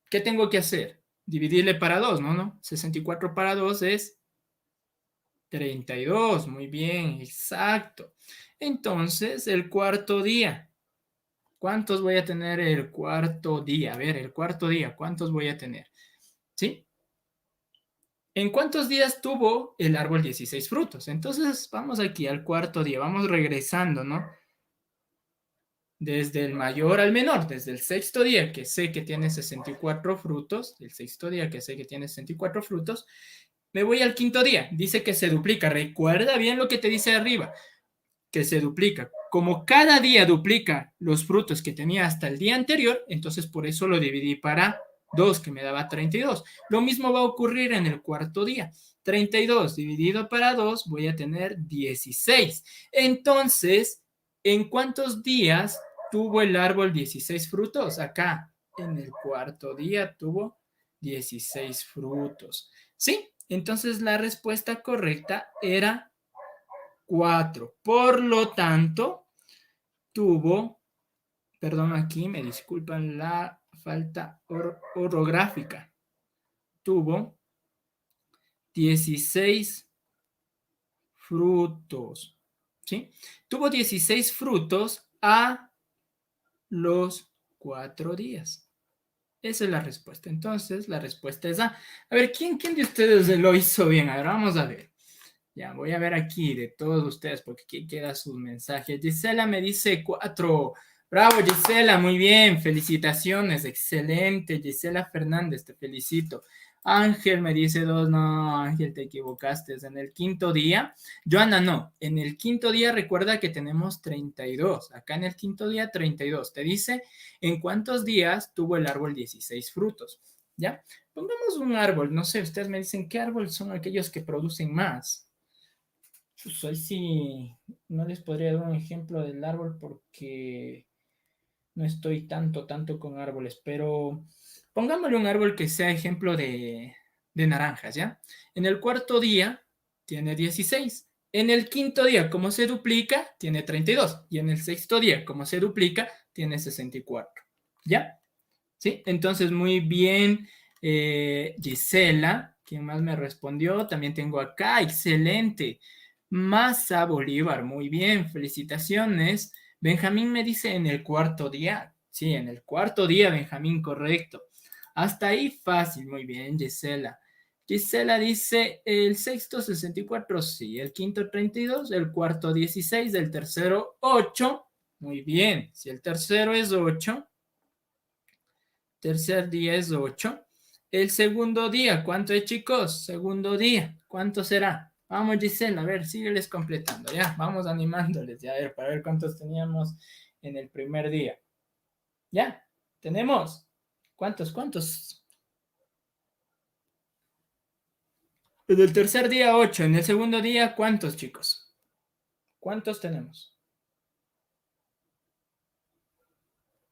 ¿qué tengo que hacer? Dividirle para 2, ¿no? ¿No? 64 para 2 es 32. Muy bien, exacto. Entonces, el cuarto día. ¿Cuántos voy a tener el cuarto día? A ver, el cuarto día, ¿cuántos voy a tener? ¿Sí? ¿En cuántos días tuvo el árbol 16 frutos? Entonces, vamos aquí al cuarto día, vamos regresando, ¿no? Desde el mayor al menor, desde el sexto día que sé que tiene 64 frutos, el sexto día que sé que tiene 64 frutos, me voy al quinto día, dice que se duplica, recuerda bien lo que te dice arriba, que se duplica. Como cada día duplica los frutos que tenía hasta el día anterior, entonces por eso lo dividí para 2, que me daba 32. Lo mismo va a ocurrir en el cuarto día. 32 dividido para 2, voy a tener 16. Entonces, ¿en cuántos días tuvo el árbol 16 frutos? Acá, en el cuarto día tuvo 16 frutos. ¿Sí? Entonces la respuesta correcta era 4. Por lo tanto, tuvo, perdón, aquí me disculpan la falta orográfica, tuvo 16 frutos. ¿Sí? Tuvo 16 frutos a los 4 días. Esa es la respuesta. Entonces, la respuesta es A. A ver, ¿quién de ustedes lo hizo bien? A ver, vamos a ver. Ya, voy a ver aquí de todos ustedes, porque aquí queda sus mensajes. Gisela me dice 4. Bravo, Gisela, muy bien. Felicitaciones, excelente. Gisela Fernández, te felicito. Ángel me dice 2. No, Ángel, te equivocaste. Es en el quinto día. Joana, no. En el quinto día recuerda que tenemos 32. Acá en el quinto día, 32. Te dice en cuántos días tuvo el árbol 16 frutos. ¿Ya? Pongamos un árbol. No sé, ustedes me dicen qué árbol son aquellos que producen más. Pues hoy sí no les podría dar un ejemplo del árbol porque no estoy tanto con árboles, pero pongámosle un árbol que sea ejemplo de naranjas, ¿ya? En el cuarto día tiene 16. En el quinto día, como se duplica, tiene 32. Y en el sexto día, como se duplica, tiene 64. ¿Ya? ¿Sí? Entonces, muy bien, Gisela, ¿quién más me respondió? También tengo acá, excelente. Masa Bolívar, muy bien, felicitaciones. Benjamín me dice en el cuarto día. Sí, en el cuarto día, Benjamín, correcto. Hasta ahí fácil, muy bien, Gisela. Gisela dice el sexto 64, sí, el quinto 32, el cuarto 16, el tercero 8. Muy bien, si el tercero es 8, tercer día es 8. El segundo día, ¿cuánto es, chicos? Segundo día, ¿cuánto será? Vamos, Gisela, a ver, sígueles completando, ya, vamos animándoles, ya, a ver, para ver cuántos teníamos en el primer día. Ya, tenemos. ¿Cuántos? En el tercer día, 8. En el segundo día, ¿cuántos, chicos? ¿Cuántos tenemos?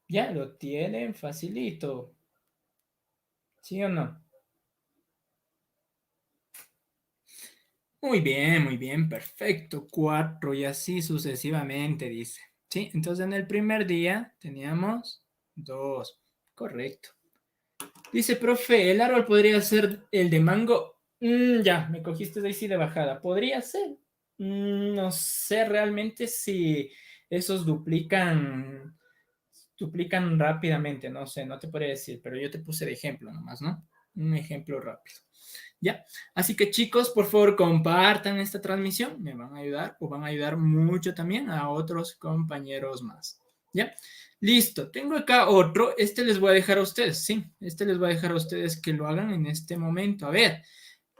Ya lo tienen facilito. ¿Sí o no? Muy bien, perfecto. 4 y así sucesivamente, dice. Sí, entonces en el primer día teníamos 2. Correcto. Dice, profe, ¿el árbol podría ser el de mango? Ya, me cogiste de ahí sí de bajada. ¿Podría ser? No sé realmente si esos duplican rápidamente, no sé, no te podría decir, pero yo te puse de ejemplo nomás, ¿no? Un ejemplo rápido. ¿Ya? Así que chicos, por favor, compartan esta transmisión, me van a ayudar o van a ayudar mucho también a otros compañeros más. ¿Ya? Listo, tengo acá otro, este les voy a dejar a ustedes, sí, este les voy a dejar a ustedes que lo hagan en este momento. A ver,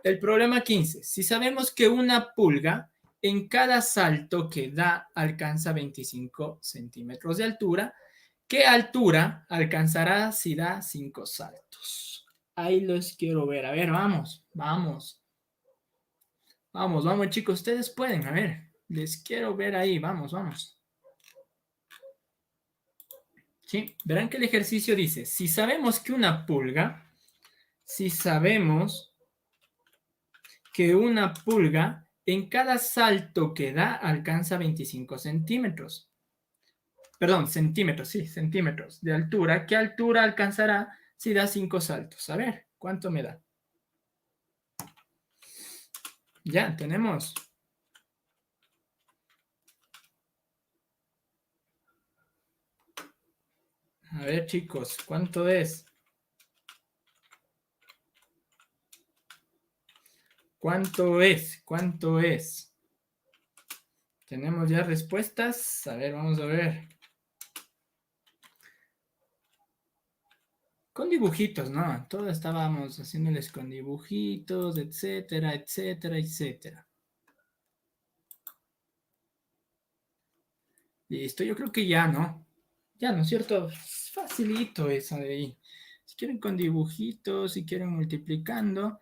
el problema 15, si sabemos que una pulga en cada salto que da alcanza 25 centímetros de altura, ¿qué altura alcanzará si da 5 saltos? Ahí los quiero ver. A ver, vamos, chicos, ustedes pueden. A ver, les quiero ver ahí. Vamos. ¿Sí? Verán que el ejercicio dice, si sabemos que una pulga en cada salto que da alcanza 25 centímetros. Perdón, centímetros, sí, centímetros de altura. ¿Qué altura alcanzará si da 5 saltos? A ver, ¿cuánto me da? Ya, tenemos. A ver, chicos, ¿cuánto es? ¿Cuánto es? ¿Cuánto es? ¿Tenemos ya respuestas? A ver, vamos a ver. Con dibujitos, ¿no? Todos estábamos haciéndoles con dibujitos, etcétera, etcétera, etcétera. Listo, yo creo que ya, ¿no? Ya, ¿no es cierto? Es facilito eso de ahí. Si quieren con dibujitos, si quieren multiplicando.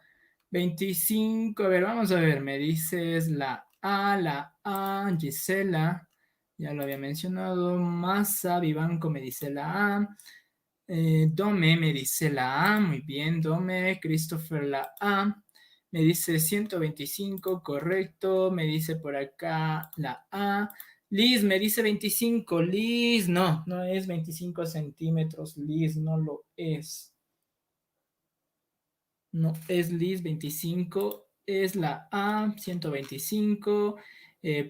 25, a ver, vamos a ver, me dices la A, Gisela, ya lo había mencionado, Masa, Vivanco me dice la A, Dome me dice la A, muy bien, Dome, Christopher la A, me dice 125, correcto, me dice por acá la A, Liz me dice 25, Liz, no es 25 centímetros, Liz, no lo es. No es Liz 25, es la A 125.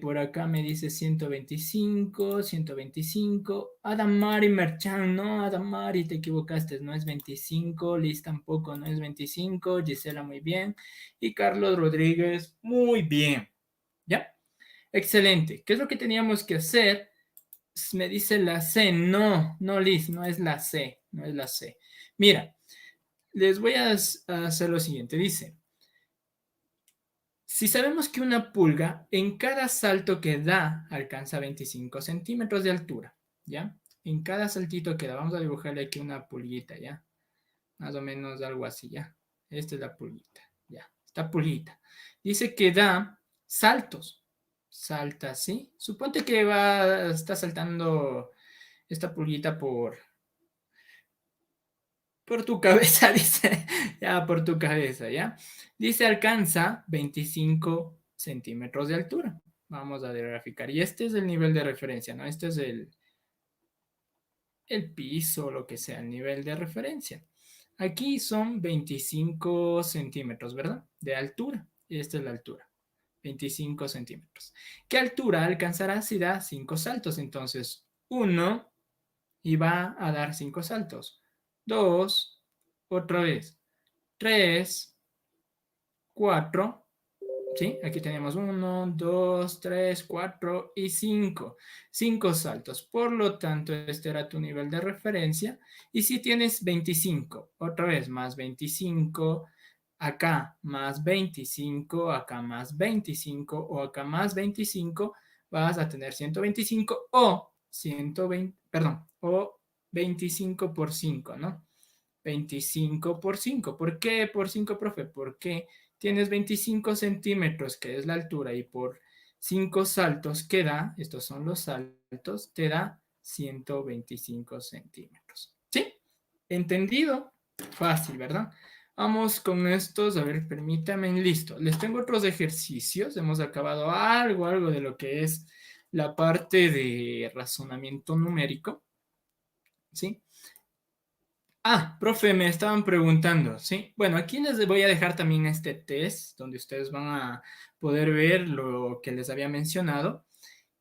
Por acá me dice 125, 125. Adamari Merchan, no, Adamari, te equivocaste, no es 25. Liz tampoco no es 25. Gisela, muy bien. Y Carlos Rodríguez, muy bien. ¿Ya? Excelente. ¿Qué es lo que teníamos que hacer? Me dice la C. No, Liz, no es la C. No es la C. Mira, les voy a hacer lo siguiente. Dice, si sabemos que una pulga en cada salto que da alcanza 25 centímetros de altura, ¿ya? En cada saltito que da, vamos a dibujarle aquí una pulguita, ¿ya? Más o menos algo así, ¿ya? Esta es la pulguita, ¿ya? Esta pulguita. Dice que da saltos. Salta, ¿sí? Suponte que está saltando esta pulguita Por tu cabeza, dice. Ya, por tu cabeza, ¿ya? Dice, alcanza 25 centímetros de altura. Vamos a graficar. Y este es el nivel de referencia, ¿no? Este es el piso, lo que sea, el nivel de referencia. Aquí son 25 centímetros, ¿verdad? De altura. Y esta es la altura. 25 centímetros. ¿Qué altura alcanzará si da 5 saltos? Entonces, 1 y va a dar 5 saltos. 2, otra vez. 3, 4, ¿sí? Aquí tenemos 1, 2, 3, 4 y 5. 5 saltos. Por lo tanto, este era tu nivel de referencia. Y si tienes 25, otra vez más 25, acá más 25, acá más 25 o acá más 25, vas a tener 125 o 120, perdón, o 25 por 5, ¿no? 25 por 5. ¿Por qué por 5, profe? Porque tienes 25 centímetros, que es la altura, y por 5 saltos que da, estos son los saltos, te da 125 centímetros. ¿Sí? ¿Entendido? Fácil, ¿verdad? Vamos con estos, a ver, permítame, listo. Les tengo otros ejercicios, hemos acabado algo de lo que es la parte de razonamiento numérico, ¿sí? Ah, profe, me estaban preguntando, ¿sí? Bueno, aquí les voy a dejar también este test donde ustedes van a poder ver lo que les había mencionado,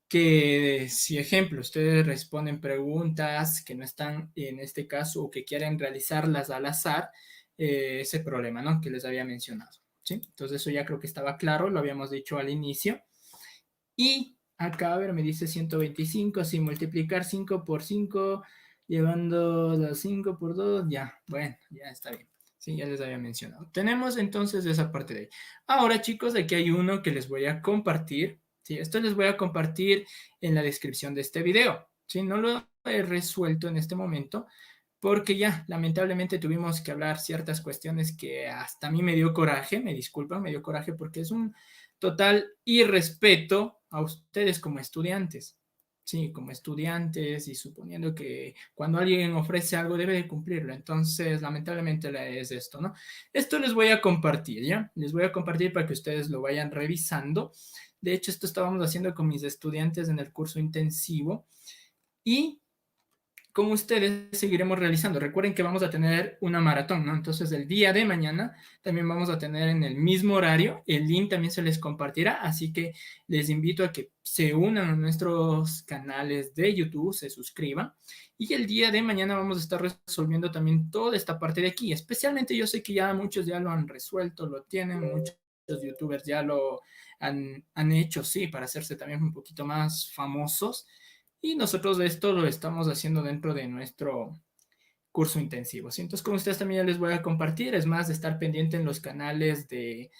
que si, ejemplo, ustedes responden preguntas que no están en este caso o que quieren realizarlas al azar, ese problema, ¿no? Que les había mencionado, ¿sí? Entonces eso ya creo que estaba claro, lo habíamos dicho al inicio. Y acá, a ver, me dice 125, si multiplicar 5 por 5, llevando los 5 por 2, ya, bueno, ya está bien. Sí, ya les había mencionado. Tenemos entonces esa parte de ahí. Ahora, chicos, aquí hay uno que les voy a compartir. Sí, esto les voy a compartir en la descripción de este video. Sí, no lo he resuelto en este momento porque ya, lamentablemente tuvimos que hablar ciertas cuestiones que hasta a mí me dio coraje, me disculpan, me dio coraje porque es un total irrespeto a ustedes como estudiantes. Sí, como estudiantes y suponiendo que cuando alguien ofrece algo debe de cumplirlo. Entonces, lamentablemente es esto, ¿no? Esto les voy a compartir, ¿ya? Les voy a compartir para que ustedes lo vayan revisando. De hecho, esto estábamos haciendo con mis estudiantes en el curso intensivo y como ustedes seguiremos realizando. Recuerden que vamos a tener una maratón, ¿no? Entonces el día de mañana también vamos a tener en el mismo horario, el link también se les compartirá, así que les invito a que se unan a nuestros canales de YouTube, se suscriban y el día de mañana vamos a estar resolviendo también toda esta parte de aquí. Especialmente yo sé que ya muchos ya lo han resuelto, lo tienen, muchos youtubers ya lo han hecho, sí, para hacerse también un poquito más famosos. Y nosotros esto lo estamos haciendo dentro de nuestro curso intensivo. ¿Sí? Entonces, con ustedes también ya les voy a compartir. Es más, de estar pendiente en los canales de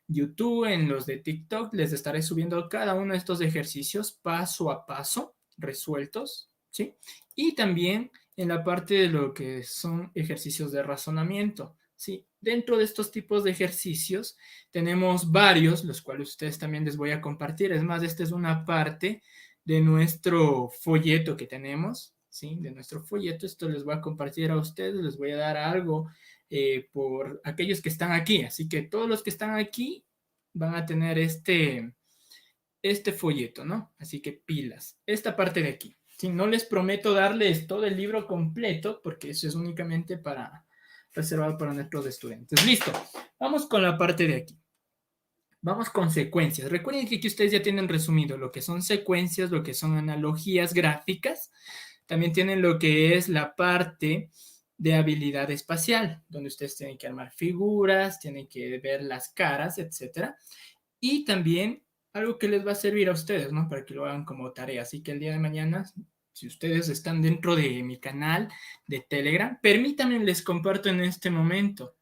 YouTube, en los de TikTok. Les estaré subiendo cada uno de estos ejercicios paso a paso, resueltos. ¿Sí? Y también en la parte de lo que son ejercicios de razonamiento. ¿Sí? Dentro de estos tipos de ejercicios tenemos varios, los cuales ustedes también les voy a compartir. Es más, esta es una parte de nuestro folleto que tenemos, ¿sí? De nuestro folleto. Esto les voy a compartir a ustedes, les voy a dar algo por aquellos que están aquí. Así que todos los que están aquí van a tener este folleto, ¿no? Así que pilas. Esta parte de aquí. ¿Sí? No les prometo darles todo el libro completo porque eso es únicamente para reservado para nuestros estudiantes. Listo. Vamos con la parte de aquí. Vamos con secuencias. Recuerden que aquí ustedes ya tienen resumido lo que son secuencias, lo que son analogías gráficas. También tienen lo que es la parte de habilidad espacial, donde ustedes tienen que armar figuras, tienen que ver las caras, etcétera. Y también algo que les va a servir a ustedes, ¿no? Para que lo hagan como tarea. Así que el día de mañana, si ustedes están dentro de mi canal de Telegram, permítanme, les comparto en este momento.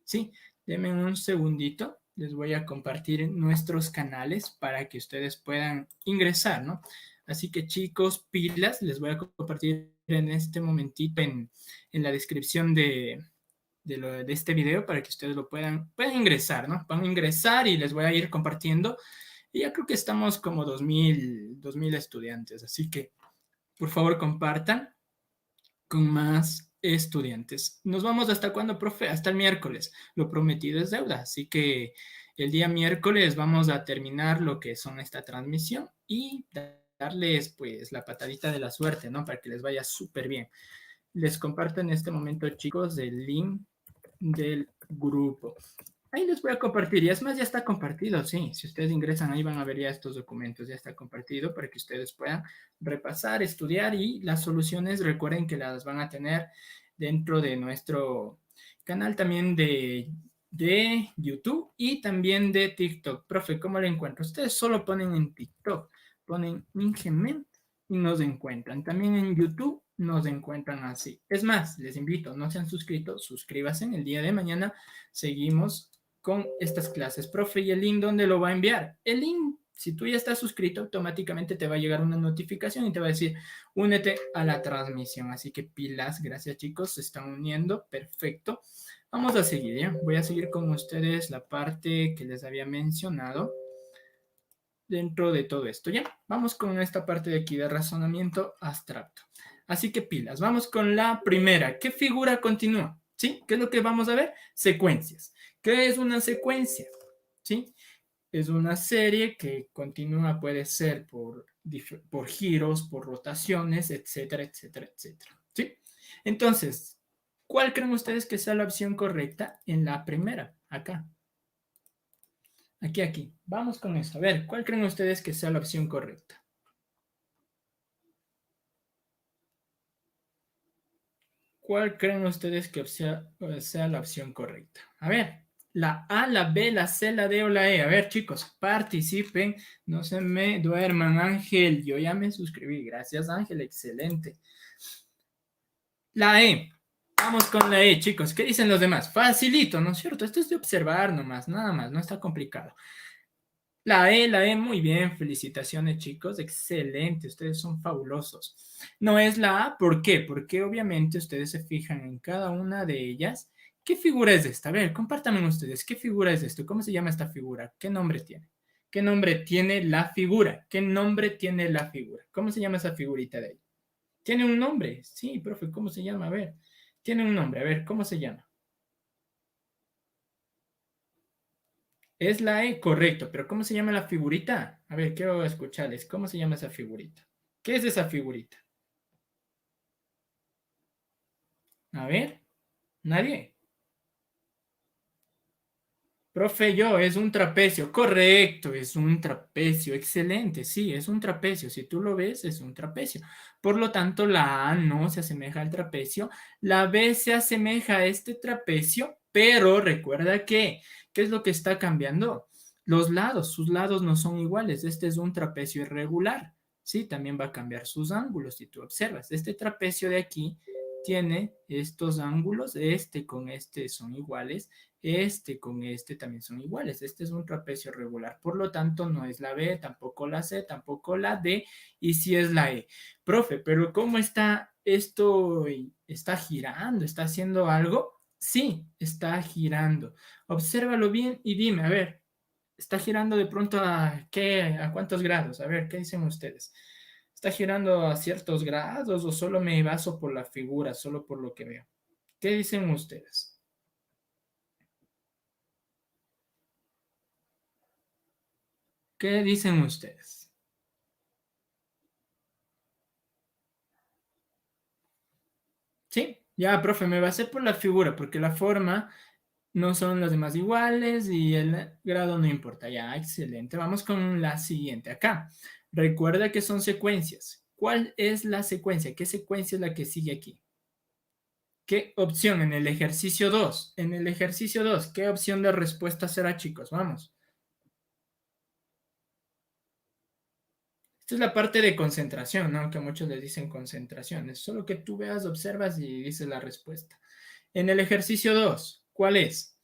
Sí, denme un segundito, les voy a compartir nuestros canales para que ustedes puedan ingresar, ¿no? Así que chicos, pilas, les voy a compartir en este momentito en la descripción de este video para que ustedes lo puedan ingresar, ¿no? Van a ingresar y les voy a ir compartiendo. Y ya creo que estamos como 2000 estudiantes, así que por favor compartan con más estudiantes. ¿Nos vamos hasta cuándo, profe? Hasta el miércoles. Lo prometido es deuda, así que el día miércoles vamos a terminar lo que son esta transmisión y darles pues la patadita de la suerte, ¿no? Para que les vaya súper bien. Les comparto en este momento, chicos, el link del grupo. Ahí les voy a compartir, y es más, ya está compartido, sí. Si ustedes ingresan ahí van a ver ya estos documentos, ya está compartido para que ustedes puedan repasar, estudiar y las soluciones, recuerden que las van a tener dentro de nuestro canal también de YouTube y también de TikTok. Profe, ¿cómo lo encuentro? Ustedes solo ponen en TikTok, ponen Mingemen y nos encuentran. También en YouTube nos encuentran así. Es más, les invito, no se han suscrito, suscríbanse. El día de mañana seguimos con estas clases. Profe, ¿y el link dónde lo va a enviar? El link, si tú ya estás suscrito, automáticamente te va a llegar una notificación y te va a decir, únete a la transmisión. Así que pilas, gracias chicos, se están uniendo, perfecto. Vamos a seguir, ¿ya? Voy a seguir con ustedes la parte que les había mencionado dentro de todo esto, ¿ya? Vamos con esta parte de aquí de razonamiento abstracto. Así que pilas, vamos con la primera. ¿Qué figura continúa? ¿Sí? ¿Qué es lo que vamos a ver? Secuencias. ¿Qué es una secuencia? ¿Sí? Es una serie que continúa, puede ser por giros, por rotaciones, etcétera, etcétera, etcétera. ¿Sí? Entonces, ¿cuál creen ustedes que sea la opción correcta en la primera? Acá. Aquí. Vamos con eso. A ver, ¿cuál creen ustedes que sea la opción correcta? ¿Cuál creen ustedes que sea la opción correcta? A ver, la A, la B, la C, la D o la E. A ver, chicos, participen, no se me duerman. Ángel, yo ya me suscribí. Gracias, Ángel, excelente. La E. Vamos con la E, chicos. ¿Qué dicen los demás? Facilito, ¿no es cierto? Esto es de observar nomás, nada más, no está complicado. La E, muy bien, felicitaciones chicos, excelente, ustedes son fabulosos. No es la A, ¿por qué? Porque obviamente ustedes se fijan en cada una de ellas. ¿Qué figura es esta? A ver, compártanme ustedes, ¿qué figura es esto? ¿Cómo se llama esta figura? ¿Qué nombre tiene? ¿Qué nombre tiene la figura? ¿Qué nombre tiene la figura? ¿Cómo se llama esa figurita de ahí? ¿Tiene un nombre? Sí, profe, ¿cómo se llama? A ver, tiene un nombre, a ver, ¿cómo se llama? Es la E, correcto, pero ¿cómo se llama la figurita? A ver, quiero escucharles. ¿Cómo se llama esa figurita? ¿Qué es esa figurita? A ver, nadie. Profe, yo, es un trapecio. Correcto, es un trapecio. Excelente, sí, es un trapecio. Si tú lo ves, es un trapecio. Por lo tanto, la A no se asemeja al trapecio. La B se asemeja a este trapecio, pero recuerda que, ¿qué es lo que está cambiando? Los lados, sus lados no son iguales. Este es un trapecio irregular. Sí, también va a cambiar sus ángulos. Si tú observas, este trapecio de aquí tiene estos ángulos, este con este son iguales, este con este también son iguales. Este es un trapecio regular, por lo tanto no es la B, tampoco la C, tampoco la D, y sí es la E. Profe, pero ¿cómo está esto? ¿Está girando? ¿Está haciendo algo? Sí, está girando. Obsérvalo bien y dime, a ver, ¿está girando de pronto a qué? ¿A cuántos grados? A ver, ¿qué dicen ustedes? ¿Está girando a ciertos grados o solo me baso por la figura, solo por lo que veo? ¿Qué dicen ustedes? ¿Qué dicen ustedes? Sí, ya, profe, me basé por la figura, porque la forma no son las demás iguales y el grado no importa. Ya, excelente. Vamos con la siguiente. Acá, recuerda que son secuencias. ¿Cuál es la secuencia? ¿Qué secuencia es la que sigue aquí? ¿Qué opción en el ejercicio 2? En el ejercicio 2, ¿qué opción de respuesta será, chicos? Vamos. Esta es la parte de concentración, ¿no? Que muchos les dicen concentración. Es solo que tú veas, observas y dices la respuesta. En el ejercicio 2, ¿cuál es?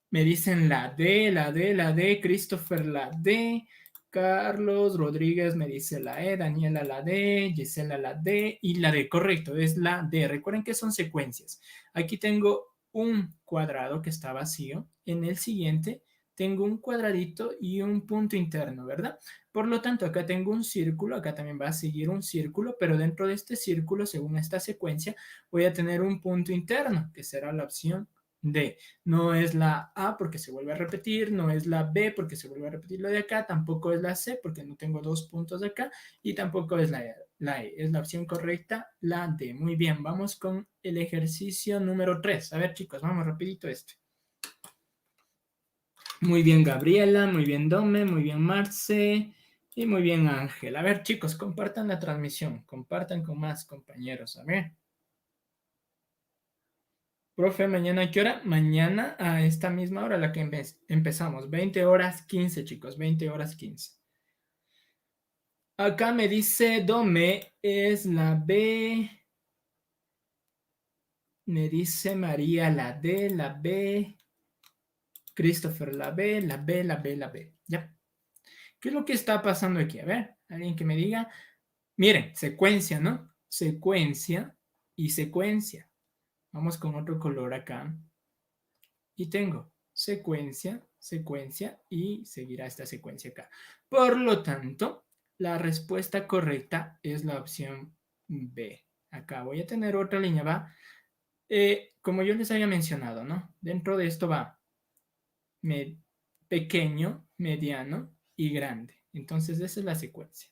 Me dicen la D, Christopher la D, Carlos Rodríguez me dice la E, Daniela la D, Gisela la D y la D, correcto, es la D. Recuerden que son secuencias. Aquí tengo un cuadrado que está vacío. En el siguiente tengo un cuadradito y un punto interno, ¿verdad? Por lo tanto, acá tengo un círculo, acá también va a seguir un círculo, pero dentro de este círculo, según esta secuencia, voy a tener un punto interno, que será la opción D. No es la A porque se vuelve a repetir, no es la B porque se vuelve a repetir lo de acá, tampoco es la C porque no tengo dos puntos de acá y tampoco es la E. Es la opción correcta, la D. Muy bien, vamos con el ejercicio número 3. A ver, chicos, vamos rapidito este. Muy bien, Gabriela, muy bien, Dome, muy bien, Marce y muy bien, Ángel. A ver, chicos, compartan la transmisión, compartan con más compañeros. A ver. Profe, ¿mañana a qué hora? Mañana a esta misma hora a la que empezamos. 20 horas 15, chicos, 20 horas 15. Acá me dice Dome, es la B. Me dice María, la D, la B. Christopher, la B, la B, la B, la B. ¿Ya? ¿Qué es lo que está pasando aquí? A ver, alguien que me diga. Miren, secuencia, ¿no? Secuencia y secuencia. Vamos con otro color acá. Y tengo secuencia, secuencia y seguirá esta secuencia acá. Por lo tanto, la respuesta correcta es la opción B. Acá voy a tener otra línea, va. Como yo les había mencionado, ¿no? Dentro de esto va pequeño, mediano y grande. Entonces, esa es la secuencia,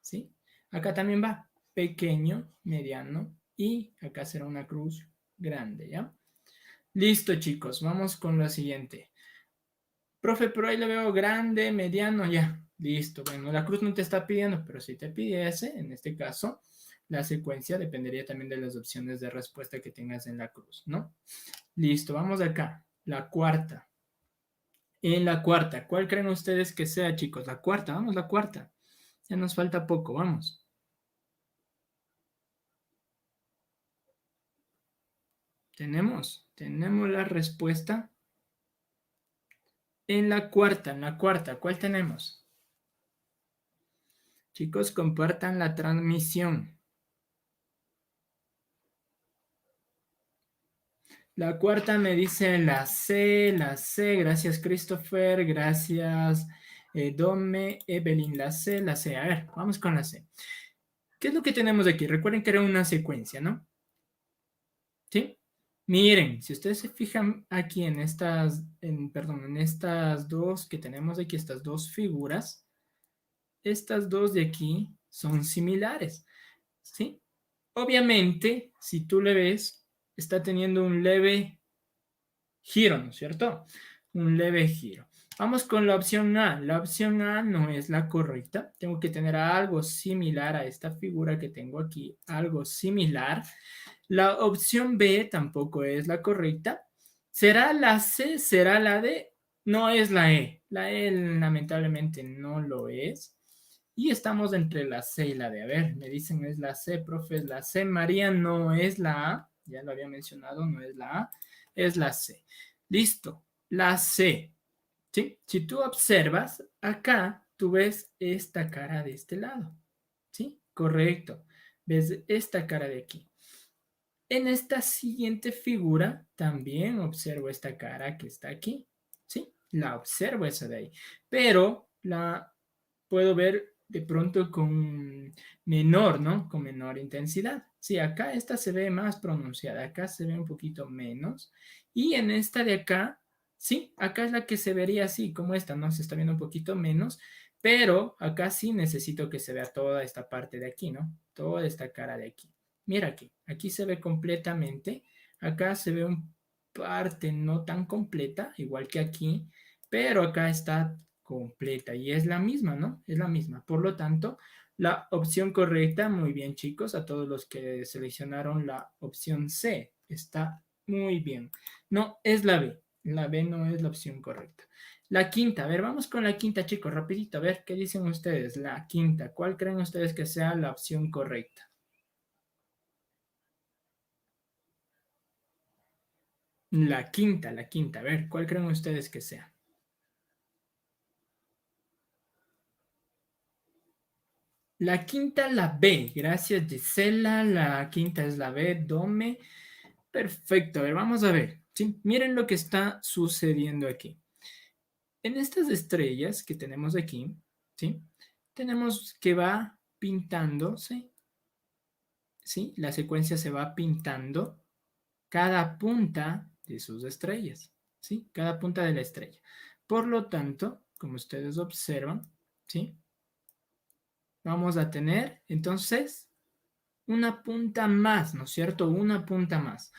¿sí? Acá también va pequeño, mediano y acá será una cruz grande, ¿ya? Listo, chicos, vamos con lo siguiente. Profe, pero ahí lo veo grande, mediano, ya. Listo. Bueno, la cruz no te está pidiendo, pero si te pidiese, en este caso, la secuencia dependería también de las opciones de respuesta que tengas en la cruz, ¿no? Listo, vamos acá. La cuarta. En la cuarta, ¿cuál creen ustedes que sea, chicos? La cuarta, vamos, la cuarta. Ya nos falta poco, vamos. Tenemos la respuesta. En la cuarta, ¿cuál tenemos? Chicos, compartan la transmisión. La cuarta me dice la C, gracias Christopher, gracias Dome, Evelyn, la C. A ver, vamos con la C. ¿Qué es lo que tenemos aquí? Recuerden que era una secuencia, ¿no? ¿Sí? Miren, si ustedes se fijan aquí en en estas dos que tenemos aquí, estas dos figuras, estas dos de aquí son similares, ¿sí? Obviamente, si tú le ves, está teniendo un leve giro, ¿no es cierto? Un leve giro. Vamos con la opción A. La opción A no es la correcta. Tengo que tener algo similar a esta figura que tengo aquí, algo similar. La opción B tampoco es la correcta. ¿Será la C? ¿Será la D? No es la E. La E lamentablemente no lo es. Y estamos entre la C y la D. A ver, me dicen es la C, profe, es la C. María no es la A. Ya lo había mencionado, no es la A. Es la C. Listo. La C. ¿Sí? Si tú observas, acá tú ves esta cara de este lado. ¿Sí? Correcto. Ves esta cara de aquí. En esta siguiente figura también observo esta cara que está aquí. ¿Sí? La observo esa de ahí. Pero la puedo ver de pronto con menor, ¿no? Con menor intensidad. Sí, acá esta se ve más pronunciada. Acá se ve un poquito menos. Y en esta de acá, sí, acá es la que se vería así, como esta, ¿no? Se está viendo un poquito menos. Pero acá sí necesito que se vea toda esta parte de aquí, ¿no? Toda esta cara de aquí. Mira aquí se ve completamente, acá se ve un parte no tan completa, igual que aquí, pero acá está completa y es la misma, ¿no? Es la misma. Por lo tanto, la opción correcta, muy bien chicos, a todos los que seleccionaron la opción C, está muy bien. No, es la B no es la opción correcta. La quinta, a ver, vamos con la quinta chicos, rapidito, a ver, ¿qué dicen ustedes? La quinta, ¿cuál creen ustedes que sea la opción correcta? La quinta. A ver, ¿cuál creen ustedes que sea? La quinta, la B. Gracias, Gisela. La quinta es la B, Dome. Perfecto. A ver, vamos a ver. ¿Sí? Miren lo que está sucediendo aquí. En estas estrellas que tenemos aquí, ¿sí? Tenemos que va pintándose, ¿sí? La secuencia se va pintando cada punta de sus estrellas, ¿sí? Cada punta de la estrella. Por lo tanto, como ustedes observan, ¿sí? Vamos a tener, entonces, una punta más, ¿no es cierto? Una punta más.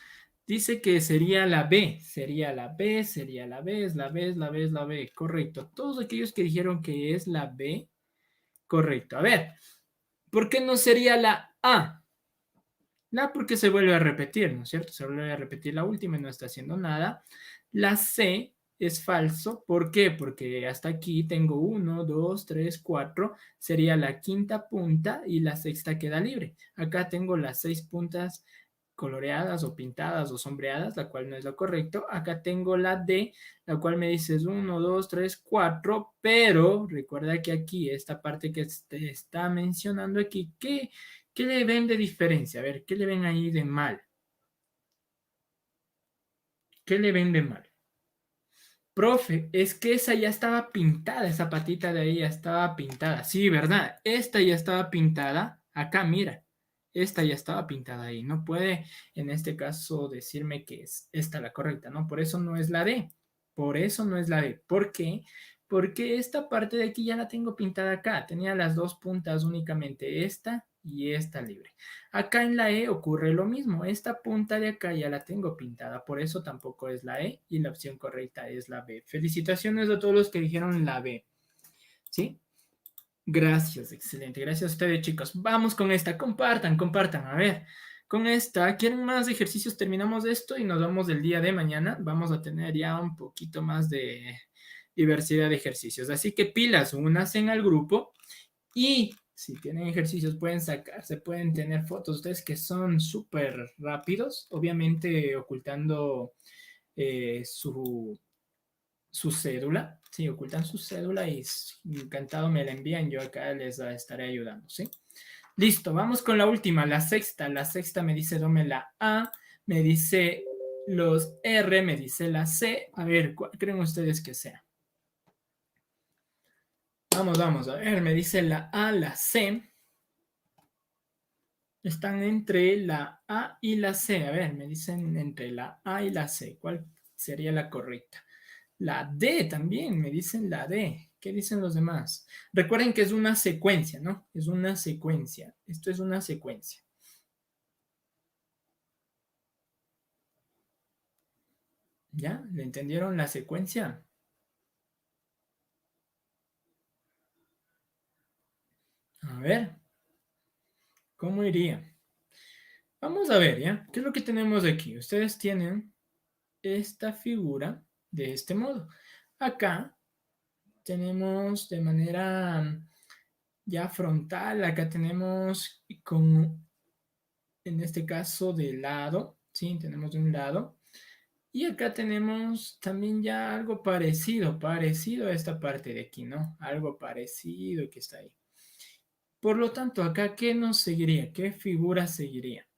Dice que sería la B, sería la B, sería la B, es la B, es la B, es la B. Correcto. Todos aquellos que dijeron que es la B, correcto. A ver, ¿por qué no sería la A? La porque se vuelve a repetir, ¿no es cierto? Se vuelve a repetir la última y no está haciendo nada. La C es falso. ¿Por qué? Porque hasta aquí tengo 1, 2, 3, 4. Sería la quinta punta y la sexta queda libre. Acá tengo las 6 puntas coloreadas o pintadas o sombreadas, la cual no es lo correcto. Acá tengo la D, la cual me dices 1, 2, 3, 4, pero recuerda que aquí, esta parte que te está mencionando aquí, ¿qué le ven de diferencia? A ver, ¿qué le ven ahí de mal? ¿Qué le ven de mal? Profe, es que esa ya estaba pintada, esa patita de ahí ya estaba pintada. Sí, ¿verdad? Esta ya estaba pintada. Acá, mira, esta ya estaba pintada ahí. No puede, en este caso, decirme que es esta la correcta, ¿no? Por eso no es la D. Por eso no es la D. ¿Por qué? Porque esta parte de aquí ya la tengo pintada acá. Tenía las dos puntas únicamente, esta y esta libre. Acá en la E ocurre lo mismo. Esta punta de acá ya la tengo pintada, por eso tampoco es la E y la opción correcta es la B. Felicitaciones a todos los que dijeron la B. ¿Sí? Gracias, excelente. Gracias a ustedes, chicos. Vamos con esta. Compartan, compartan. A ver, con esta, ¿quieren más ejercicios? Terminamos esto y nos vamos del día de mañana. Vamos a tener ya un poquito más de diversidad de ejercicios. Así que pilas, únanse al grupo. Y si tienen ejercicios, pueden sacarse, pueden tener fotos ustedes que son súper rápidos, obviamente ocultando su cédula. Sí, ocultan su cédula y encantado me la envían. Yo acá les estaré ayudando, ¿sí? Listo, vamos con la última, la sexta. La sexta me dice dome la A, me dice los R, me dice la C. A ver, ¿cuál creen ustedes que sea? Vamos, vamos, a ver, me dice la A, la C. Están entre la A y la C. A ver, me dicen entre la A y la C. ¿Cuál sería la correcta? La D también, me dicen la D. ¿Qué dicen los demás? Recuerden que es una secuencia, ¿no? Es una secuencia. Esto es una secuencia. ¿Ya? ¿Le entendieron la secuencia? A ver, ¿cómo iría? Vamos a ver, ¿ya? ¿Qué es lo que tenemos aquí? Ustedes tienen esta figura de este modo. Acá tenemos de manera ya frontal, acá tenemos con, en este caso de lado, ¿sí? Tenemos de un lado. Y acá tenemos también ya algo parecido, parecido a esta parte de aquí, ¿no? Algo parecido que está ahí. Por lo tanto, acá, ¿qué nos seguiría? ¿Qué figura seguiría?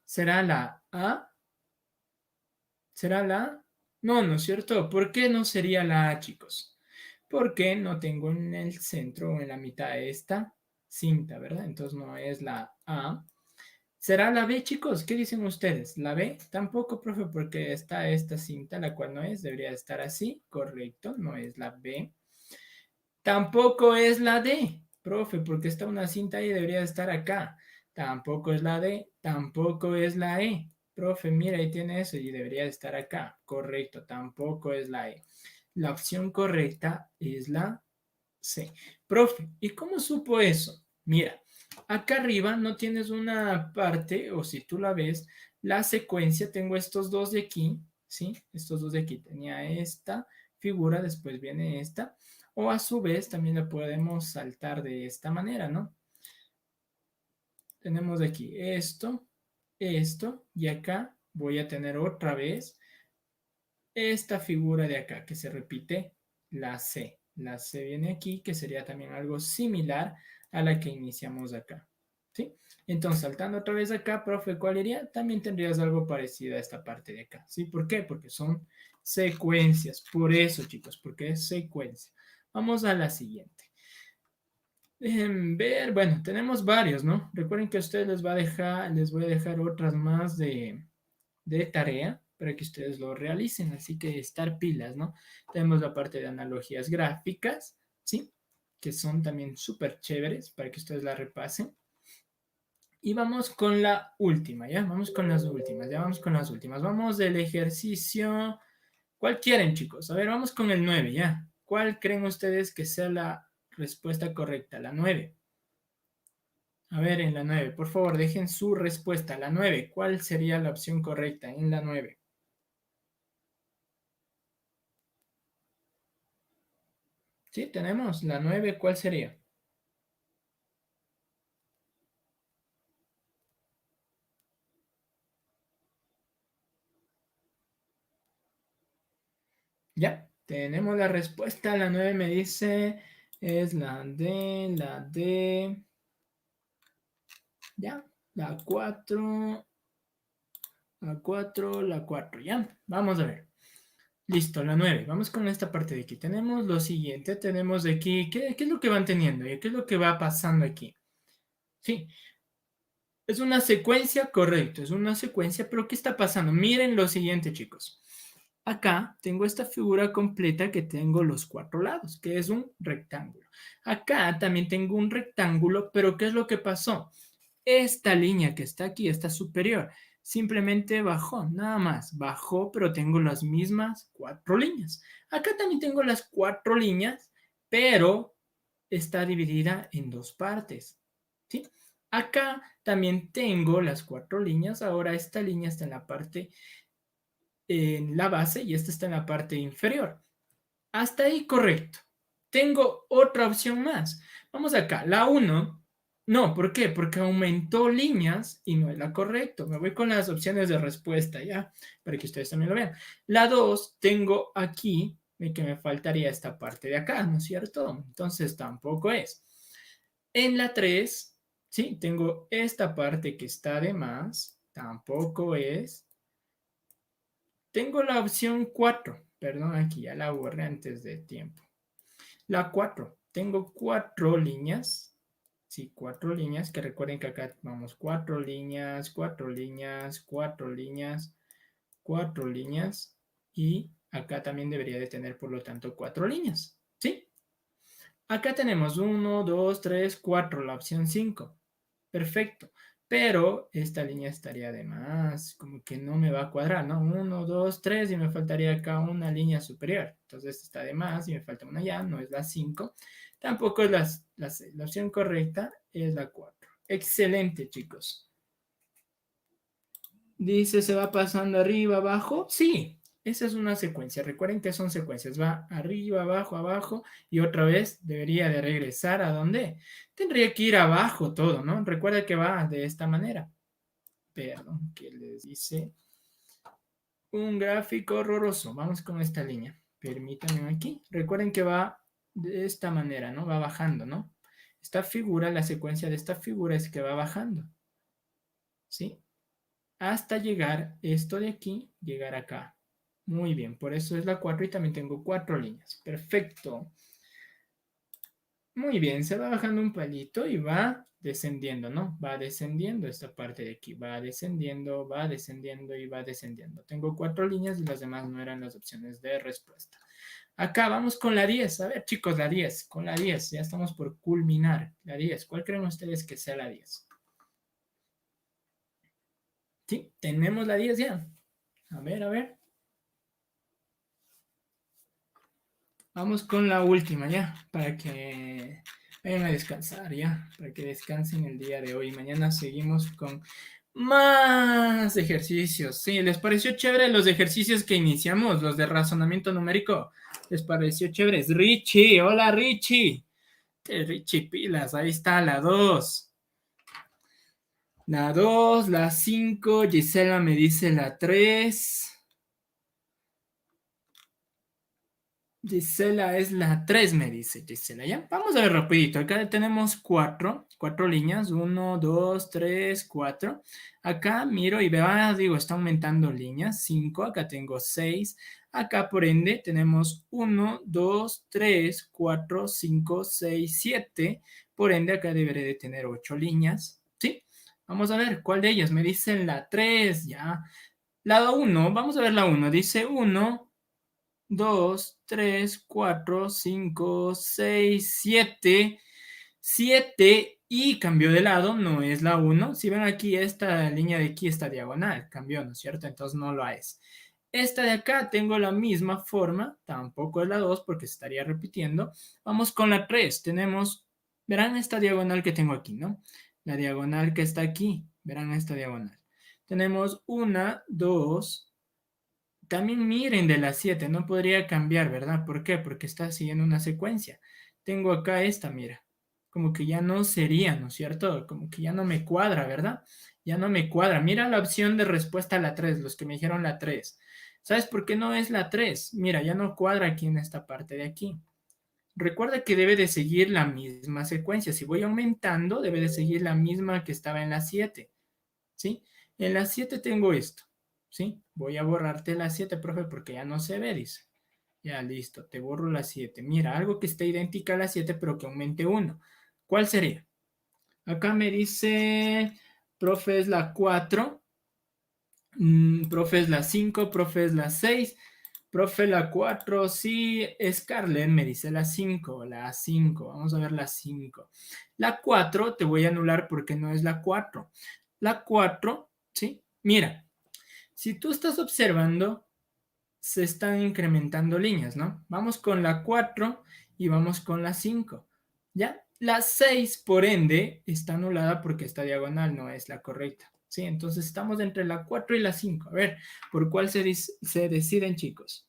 ¿Será la A? ¿Será la A? No, ¿no es cierto? ¿Por qué no sería la A, chicos? Porque no tengo en el centro o en la mitad de esta cinta, ¿verdad? Entonces no es la A. ¿Será la B, chicos? ¿Qué dicen ustedes? ¿La B? Tampoco, profe, porque está esta cinta, la cual no es, debería estar así, correcto, no es la B. Tampoco es la D, profe, porque está una cinta ahí, debería estar acá. Tampoco es la D, tampoco es la E. Profe, mira, ahí tiene eso y debería estar acá. Correcto, tampoco es la E. La opción correcta es la C. Profe, ¿y cómo supo eso? Mira, acá arriba no tienes una parte, o si tú la ves, la secuencia, tengo estos dos de aquí, ¿sí? Estos dos de aquí. Tenía esta figura, después viene esta, o a su vez también la podemos saltar de esta manera, ¿no? Tenemos aquí esto, y acá voy a tener otra vez esta figura de acá que se repite, la C. La C viene aquí, que sería también algo similar a la que iniciamos acá. ¿sí? Entonces, saltando otra vez acá, profe, ¿cuál iría? También tendrías algo parecido a esta parte de acá, ¿sí? ¿Por qué? Porque son secuencias, por eso, chicos, porque es secuencia. Vamos a la siguiente. Dejen ver, bueno, tenemos varios, ¿no? Recuerden que a ustedes les voy a dejar otras más de tarea para que ustedes lo realicen, así que estar pilas, ¿no? Tenemos la parte de analogías gráficas, ¿sí? Que son también súper chéveres para que ustedes la repasen. Y vamos con la última, ¿ya? Vamos con las últimas, ya vamos con las últimas. Vamos del ejercicio. ¿Cuál quieren, chicos? A ver, vamos con el 9, ¿ya? ¿Cuál creen ustedes que sea la respuesta correcta? La 9. A ver, en la 9, por favor, dejen su respuesta. La 9, ¿cuál sería la opción correcta en la 9? Sí, tenemos la 9, ¿cuál sería? Ya, tenemos la respuesta. La 9 me dice, es la D, ya, la 4, la 4, ya. Vamos a ver. Listo, la 9. Vamos con esta parte de aquí. Tenemos lo siguiente, tenemos de aquí, ¿qué es lo que van teniendo? ¿Qué es lo que va pasando aquí? Sí, es una secuencia, correcto, es una secuencia, pero ¿qué está pasando? Miren lo siguiente, chicos. Acá tengo esta figura completa que tengo los cuatro lados, que es un rectángulo. Acá también tengo un rectángulo, pero ¿qué es lo que pasó? Esta línea que está aquí, esta superior, simplemente bajó, nada más, bajó, pero tengo las mismas cuatro líneas. Acá también tengo las cuatro líneas, pero está dividida en dos partes, ¿sí? Acá también tengo las cuatro líneas, ahora esta línea está en la parte, en la base y esta está en la parte inferior. Hasta ahí correcto. Tengo otra opción más. Vamos acá, la uno. No, ¿por qué? Porque aumentó líneas y no es la correcta. Me voy con las opciones de respuesta, ¿ya? Para que ustedes también lo vean. La 2, tengo aquí que me faltaría esta parte de acá, ¿no es cierto? Entonces tampoco es. En la 3, sí, tengo esta parte que está de más, tampoco es. Tengo la opción 4, perdón, aquí ya la borré antes de tiempo. La 4, tengo cuatro líneas, sí, cuatro líneas, que recuerden que acá vamos cuatro líneas, cuatro líneas, cuatro líneas, cuatro líneas, y acá también debería de tener, por lo tanto, cuatro líneas, ¿sí? Acá tenemos 1, 2, 3, 4, la opción 5. Perfecto. Pero esta línea estaría de más, como que no me va a cuadrar, ¿no? 1, 2, 3 y me faltaría acá una línea superior. Entonces esta está de más y me falta una ya, no es la 5. Tampoco es la opción correcta, es la 4. Excelente, chicos. Dice, ¿se va pasando arriba, abajo? Sí, esa es una secuencia. Recuerden que son secuencias. Va arriba, abajo, abajo y otra vez debería de regresar a dónde. Tendría que ir abajo todo, ¿no? Recuerda que va de esta manera. Perdón, que les dice un gráfico horroroso. Vamos con esta línea. Permítanme aquí. Recuerden que va de esta manera, ¿no? Va bajando, ¿no? Esta figura, la secuencia de esta figura es que va bajando. ¿Sí? Hasta llegar esto de aquí, llegar acá. Muy bien, por eso es la 4 y también tengo cuatro líneas. Perfecto. Muy bien, se va bajando un palito y va descendiendo, ¿no? Va descendiendo esta parte de aquí. Va descendiendo y va descendiendo. Tengo cuatro líneas y las demás no eran las opciones de respuesta. Acá vamos con la 10. A ver, chicos, la 10. Con la 10. Ya estamos por culminar. La 10. ¿Cuál creen ustedes que sea la 10? Sí, tenemos la 10 ya. A ver, a ver. Vamos con la última ya, para que vayan a descansar ya, para que descansen el día de hoy. Mañana seguimos con más ejercicios. Sí, ¿les pareció chévere los ejercicios que iniciamos, los de razonamiento numérico? ¿Les pareció chévere? Richie, hola Richie. Richie Pilas, ahí está la 2. La 2, la 5, Gisela me dice la 3. Gisela es la 3, me dice Gisela, ¿ya? Vamos a ver rapidito. Acá tenemos cuatro líneas. 1, 2, 3, 4. Acá miro y veo, digo, está aumentando líneas. 5, acá tengo 6. Acá, por ende, tenemos 1, 2, 3, 4, 5, 6, 7. Por ende, acá deberé de tener 8 líneas, ¿sí? Vamos a ver, ¿cuál de ellas? Me dicen la 3, ¿ya? La 1, vamos a ver la 1. Dice 1, 2, 3, 4, 5, 6, 7. 7 y cambió de lado, no es la 1. Si ven aquí, esta línea de aquí está diagonal, cambió, ¿no es cierto? Entonces no lo es. Esta de acá tengo la misma forma, tampoco es la 2 porque se estaría repitiendo. Vamos con la 3. Tenemos, verán esta diagonal que tengo aquí, ¿no? La diagonal que está aquí, verán esta diagonal. Tenemos 1, 2. También miren de las 7, no podría cambiar, ¿verdad? ¿Por qué? Porque está siguiendo una secuencia. Tengo acá esta, mira, como que ya no sería, ¿no es cierto? Como que ya no me cuadra, ¿verdad? Ya no me cuadra. Mira la opción de respuesta a la 3, los que me dijeron la 3. ¿Sabes por qué no es la 3? Mira, ya no cuadra aquí en esta parte de aquí. Recuerda que debe de seguir la misma secuencia. Si voy aumentando, debe de seguir la misma que estaba en la 7. ¿Sí? En la 7 tengo esto, ¿sí? Voy a borrarte la 7, profe, porque ya no se ve, dice. Ya, listo, te borro la 7. Mira, algo que esté idéntica a la 7, pero que aumente 1. ¿Cuál sería? Acá me dice, profe, es la 4, profe, es la 5, profe, es la 6, profe, la 4, sí, Scarlett me dice la 5, la 5, vamos a ver la 5. La 4 te voy a anular porque no es la 4. La 4, ¿sí? Mira, si tú estás observando, se están incrementando líneas, ¿no? Vamos con la 4 y vamos con la 5, ¿ya? La 6, por ende, está anulada porque esta diagonal no es la correcta, ¿sí? Entonces estamos entre la 4 y la 5. A ver, ¿por cuál se deciden, chicos?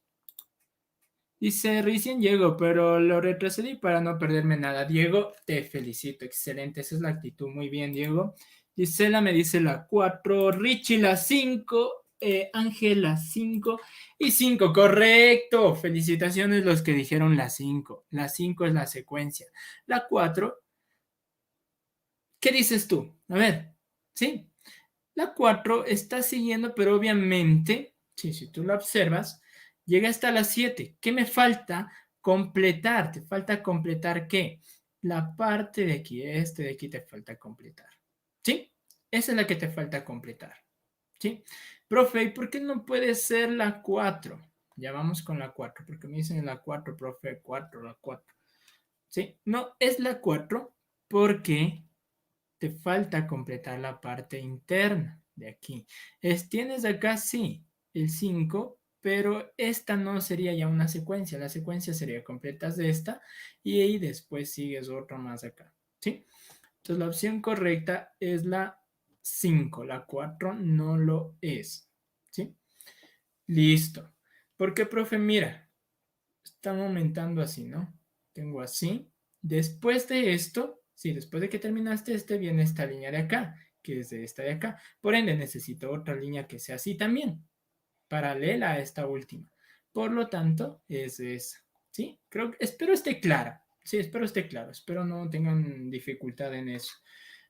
Dice, recién llego, pero lo retrocedí para no perderme nada. Diego, te felicito, excelente, esa es la actitud. Muy bien, Diego. Gisela me dice la 4, Richie la 5, Ángel la 5 y 5, correcto. Felicitaciones los que dijeron la 5. La 5 es la secuencia. La 4, ¿qué dices tú? A ver, ¿sí? La 4 está siguiendo, pero obviamente, sí, si tú la observas, llega hasta la 7. ¿Qué me falta? Completar. ¿Te falta completar qué? La parte de aquí, este de aquí te falta completar. ¿Sí? Esa es la que te falta completar. ¿Sí? Profe, ¿y por qué no puede ser la 4? Ya vamos con la 4, porque me dicen la 4, profe, 4, la 4. ¿Sí? No, es la 4 porque te falta completar la parte interna de aquí. Tienes acá, sí, el 5, pero esta no sería ya una secuencia. La secuencia sería completas de esta y ahí después sigues otra más acá, ¿sí? Entonces la opción correcta es la 5, la 4 no lo es, ¿sí? Listo. ¿Por qué, profe? Mira, están aumentando así, ¿no? Tengo así. Después de esto, sí, después de que terminaste este, viene esta línea de acá, que es de esta de acá. Por ende, necesito otra línea que sea así también, paralela a esta última. Por lo tanto, es esa. ¿Sí? Espero esté clara. Sí, espero esté claro. Espero no tengan dificultad en eso.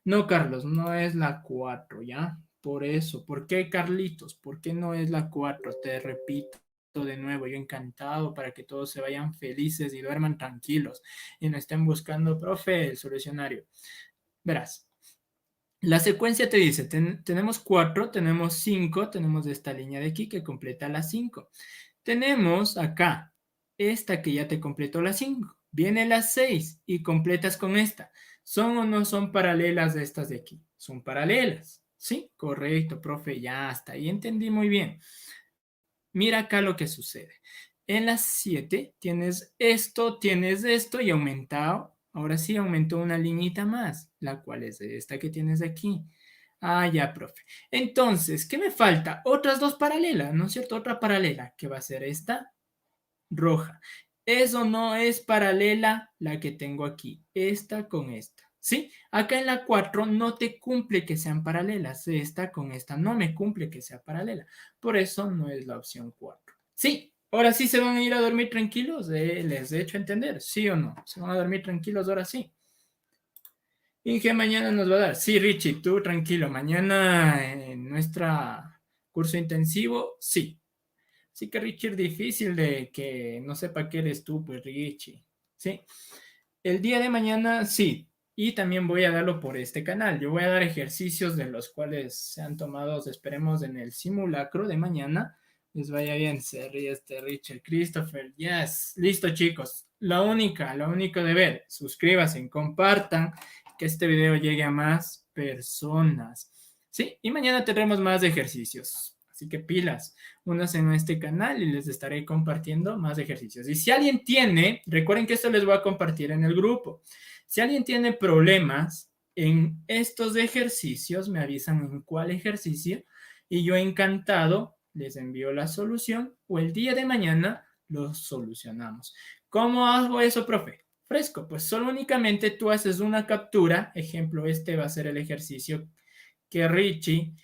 No, Carlos, no es la 4, ¿ya? Por eso. ¿Por qué, Carlitos? ¿Por qué no es la 4? Te repito de nuevo, yo encantado para que todos se vayan felices y duerman tranquilos y no estén buscando, profe, el solucionario. Verás, la secuencia te dice, tenemos 4, tenemos 5, tenemos esta línea de aquí que completa las 5. Tenemos acá esta que ya te completó las 5. Viene las 6 y completas con esta. ¿Son o no son paralelas de estas de aquí? Son paralelas. Sí, correcto, profe, ya hasta ahí entendí muy bien. Mira acá lo que sucede. En las 7 tienes esto y aumentado. Ahora sí aumentó una liñita más, la cual es de esta que tienes aquí. Ah, ya, profe. Entonces, ¿qué me falta? Otras dos paralelas, ¿no es cierto? Otra paralela, que va a ser esta roja. Eso no es paralela la que tengo aquí, esta con esta. ¿Sí? Acá en la 4 no te cumple que sean paralelas, esta con esta no me cumple que sea paralela. Por eso no es la opción 4. Sí, Ahora sí se van a ir a dormir tranquilos, les he hecho entender, ¿sí o no? ¿Se van a dormir tranquilos ahora sí? Inge mañana nos va a dar. Sí, Richie, tú tranquilo, mañana en nuestra curso intensivo, sí. Sí que Richie es difícil de que no sepa que eres tú, pues Richie. Sí. El día de mañana, sí. Y también voy a darlo por este canal. Yo voy a dar ejercicios de los cuales se han tomado, esperemos, en el simulacro de mañana. Les vaya bien, se ríe este Richard Christopher. Yes, listo chicos. Lo único deber, suscríbanse, compartan, que este video llegue a más personas. Sí, y mañana tendremos más ejercicios. Así que pilas, únanse en este canal y les estaré compartiendo más ejercicios. Y si alguien tiene, recuerden que esto les voy a compartir en el grupo. Si alguien tiene problemas en estos ejercicios, me avisan en cuál ejercicio y yo encantado les envío la solución o el día de mañana lo solucionamos. ¿Cómo hago eso, profe? Fresco, pues solo únicamente tú haces una captura, ejemplo, este va a ser el ejercicio que Richie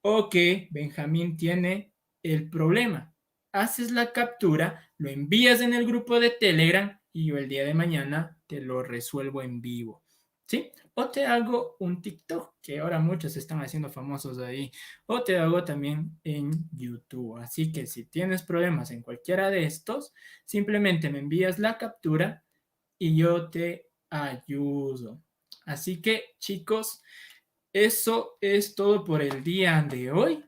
o que Benjamín tiene el problema. Haces la captura, lo envías en el grupo de Telegram y yo el día de mañana te lo resuelvo en vivo. ¿Sí? O te hago un TikTok, que ahora muchos se están haciendo famosos ahí. O te hago también en YouTube. Así que si tienes problemas en cualquiera de estos, simplemente me envías la captura y yo te ayudo. Así que, chicos, eso es todo por el día de hoy.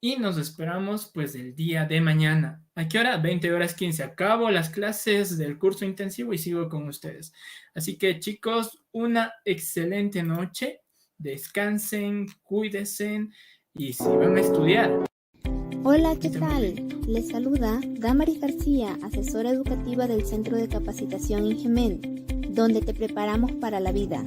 Y nos esperamos pues el día de mañana. ¿A qué hora? 20:15. Acabo las clases del curso intensivo y sigo con ustedes. Así que chicos, una excelente noche. Descansen, cuídense y si van a estudiar. Hola, ¿qué tal? Les saluda Damaris García, asesora educativa del Centro de Capacitación Ingemen, donde te preparamos para la vida.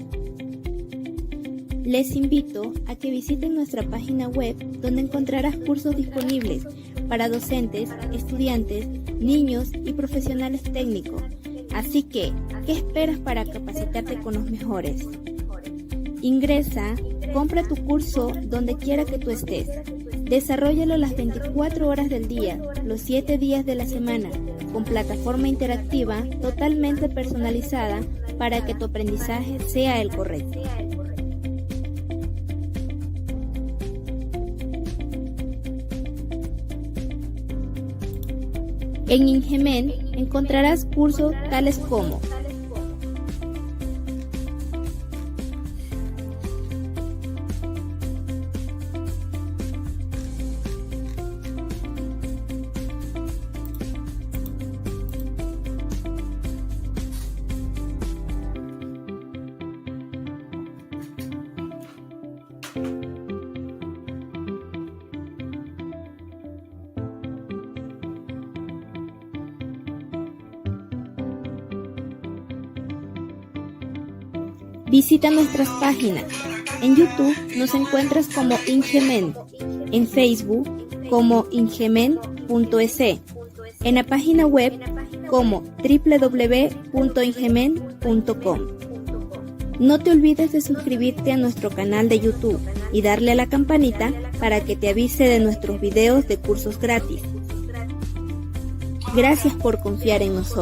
Les invito a que visiten nuestra página web donde encontrarás cursos disponibles para docentes, estudiantes, niños y profesionales técnicos. Así que, ¿qué esperas para capacitarte con los mejores? Ingresa, compra tu curso donde quiera que tú estés. Desarróllalo las 24 horas del día, los 7 días de la semana, con plataforma interactiva totalmente personalizada para que tu aprendizaje sea el correcto. En Ingemen encontrarás cursos tales como Visita nuestras páginas. En YouTube nos encuentras como Ingemen, en Facebook como ingemen.es, en la página web como www.ingemen.com. No te olvides de suscribirte a nuestro canal de YouTube y darle a la campanita para que te avise de nuestros videos de cursos gratis. Gracias por confiar en nosotros.